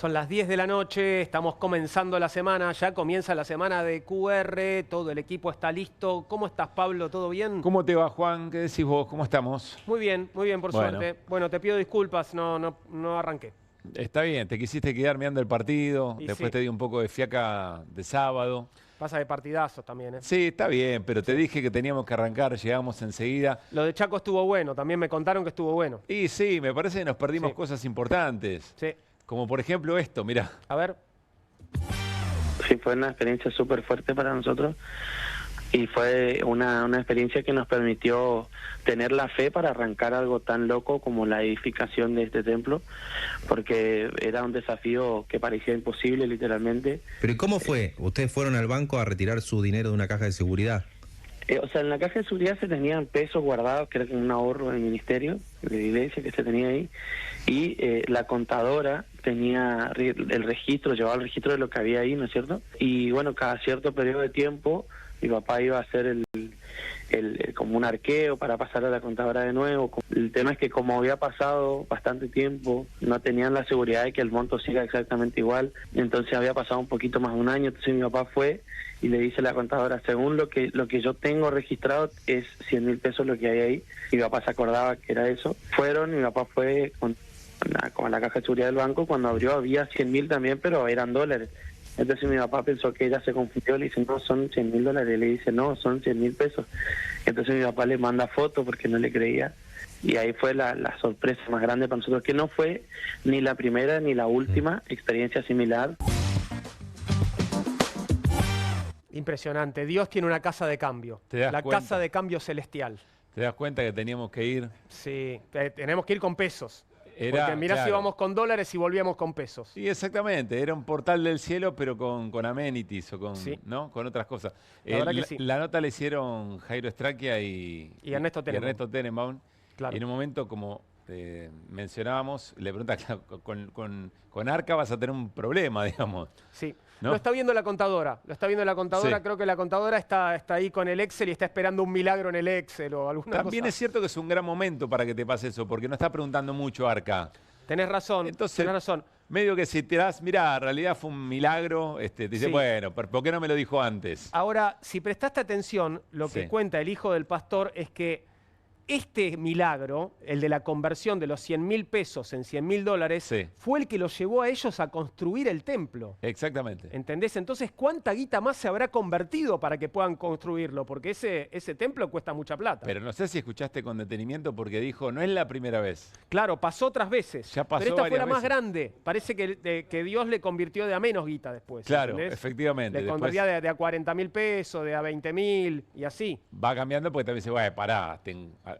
Son las 10 de la noche, estamos comenzando la semana, ya comienza la semana de QR, todo el equipo está listo. ¿Cómo estás, Pablo? ¿Todo bien? ¿Cómo te va, Juan? ¿Qué decís vos? ¿Cómo estamos? Muy bien, por suerte. Bueno, te pido disculpas, no arranqué. Está bien, te quisiste quedar mirando el partido, Y después sí. te di un poco de fiaca de sábado. Pasa de partidazos también, ¿eh? Sí, está bien, pero te dije que teníamos que arrancar, llegamos enseguida. Lo de Chaco estuvo bueno, también me contaron que estuvo bueno. Y sí, me parece que nos perdimos Sí. cosas importantes. Sí. Como por ejemplo esto, mirá. A ver. Sí, fue una experiencia súper fuerte para nosotros y fue una experiencia que nos permitió tener la fe para arrancar algo tan loco como la edificación de este templo, porque era un desafío que parecía imposible literalmente. ¿Pero y cómo fue? ¿Ustedes fueron al banco a retirar su dinero de una caja de seguridad? O sea, en la caja de seguridad se tenían pesos guardados, que era como un ahorro del ministerio, de la iglesia que se tenía ahí, y la contadora tenía el registro, llevaba el registro de lo que había ahí, ¿no es cierto? Y bueno, cada cierto periodo de tiempo, mi papá iba a hacer como un arqueo para pasar a la contadora de nuevo. El tema es que como había pasado bastante tiempo, no tenían la seguridad de que el monto siga exactamente igual, entonces había pasado un poquito más de un año, entonces mi papá fue y le dice a la contadora, según lo que yo tengo registrado es 100.000 pesos lo que hay ahí. Mi papá se acordaba que era eso. Fueron, mi papá fue con la caja de seguridad del banco, cuando abrió había 100.000 también, pero eran dólares. Entonces mi papá pensó que ella se confundió, le dice, no, son 100.000 dólares, le dice, no, son 100.000 pesos. Entonces mi papá le manda foto porque no le creía. Y ahí fue la sorpresa más grande para nosotros, que no fue ni la primera ni la última experiencia similar. Impresionante. Dios tiene una casa de cambio. ¿Te das La cuenta? casa de cambio celestial. ¿Te das cuenta que teníamos que ir? Sí, tenemos que ir con pesos. Era, Porque mirá si claro. íbamos con dólares y volvíamos con pesos. Sí, exactamente. Era un portal del cielo, pero con amenities o con, Sí. ¿no? Con otras cosas. La verdad que sí. La nota la hicieron Jairo Straquia y Ernesto Tenenbaum. Claro. Y en un momento, como mencionábamos, le pregunta, claro, con Arca vas a tener un problema, digamos. Sí. ¿No? Lo está viendo la contadora. Sí. Creo que la contadora está ahí con el Excel y está esperando un milagro en el Excel o alguna También cosa. es cierto que es un gran momento para que te pase eso, porque no está preguntando mucho Arca. Tenés razón, Entonces, tenés razón. Medio que si te das, mirá, en realidad fue un milagro, te dice, Sí. bueno, ¿por qué no me lo dijo antes? Ahora, si prestaste atención, lo que Sí. cuenta el hijo del pastor es que este milagro, el de la conversión de los 100.000 pesos en 100.000 dólares, Sí. fue el que los llevó a ellos a construir el templo. Exactamente. ¿Entendés? Entonces, ¿cuánta guita más se habrá convertido para que puedan construirlo? Porque ese templo cuesta mucha plata. Pero no sé si escuchaste con detenimiento porque dijo, no es la primera vez. Claro, pasó otras veces. Ya pasó pero esta fue varias la más veces. grande. Parece que Dios le convirtió de a menos guita después. Claro, ¿entendés? efectivamente. Le Después convertía de a 40.000 pesos, de a 20.000 y así. va cambiando porque también dice, bueno, pará,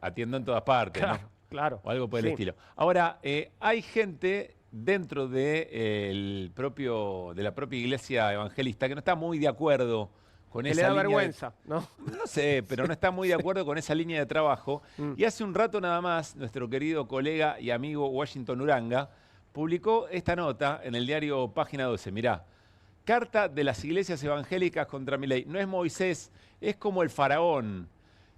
atiendo en todas partes, Claro, ¿no? claro. O algo por el Sí. estilo. Ahora, hay gente dentro de la propia iglesia evangelista que no está muy de acuerdo con Que esa le da línea de- vergüenza, ¿no? No sé, pero no está muy de acuerdo con esa línea de trabajo. Mm. Y hace un rato nada más, nuestro querido colega y amigo Washington Uranga publicó esta nota en el diario Página 12. Mirá, carta de las iglesias evangélicas contra Milei. No es Moisés, es como el faraón.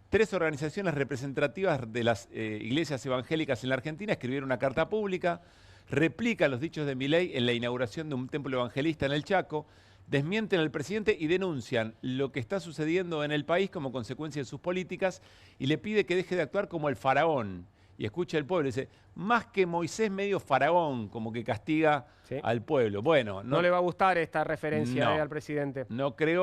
3 organizaciones representativas de las iglesias evangélicas en la Argentina escribieron una carta pública, replican los dichos de Milei en la inauguración de un templo evangelista en el Chaco, desmienten al presidente y denuncian lo que está sucediendo en el país como consecuencia de sus políticas y le pide que deje de actuar como el faraón. Y escucha el pueblo, dice, más que Moisés medio faraón, como que castiga al pueblo. Bueno, No le va a gustar esta referencia No. al presidente. no creo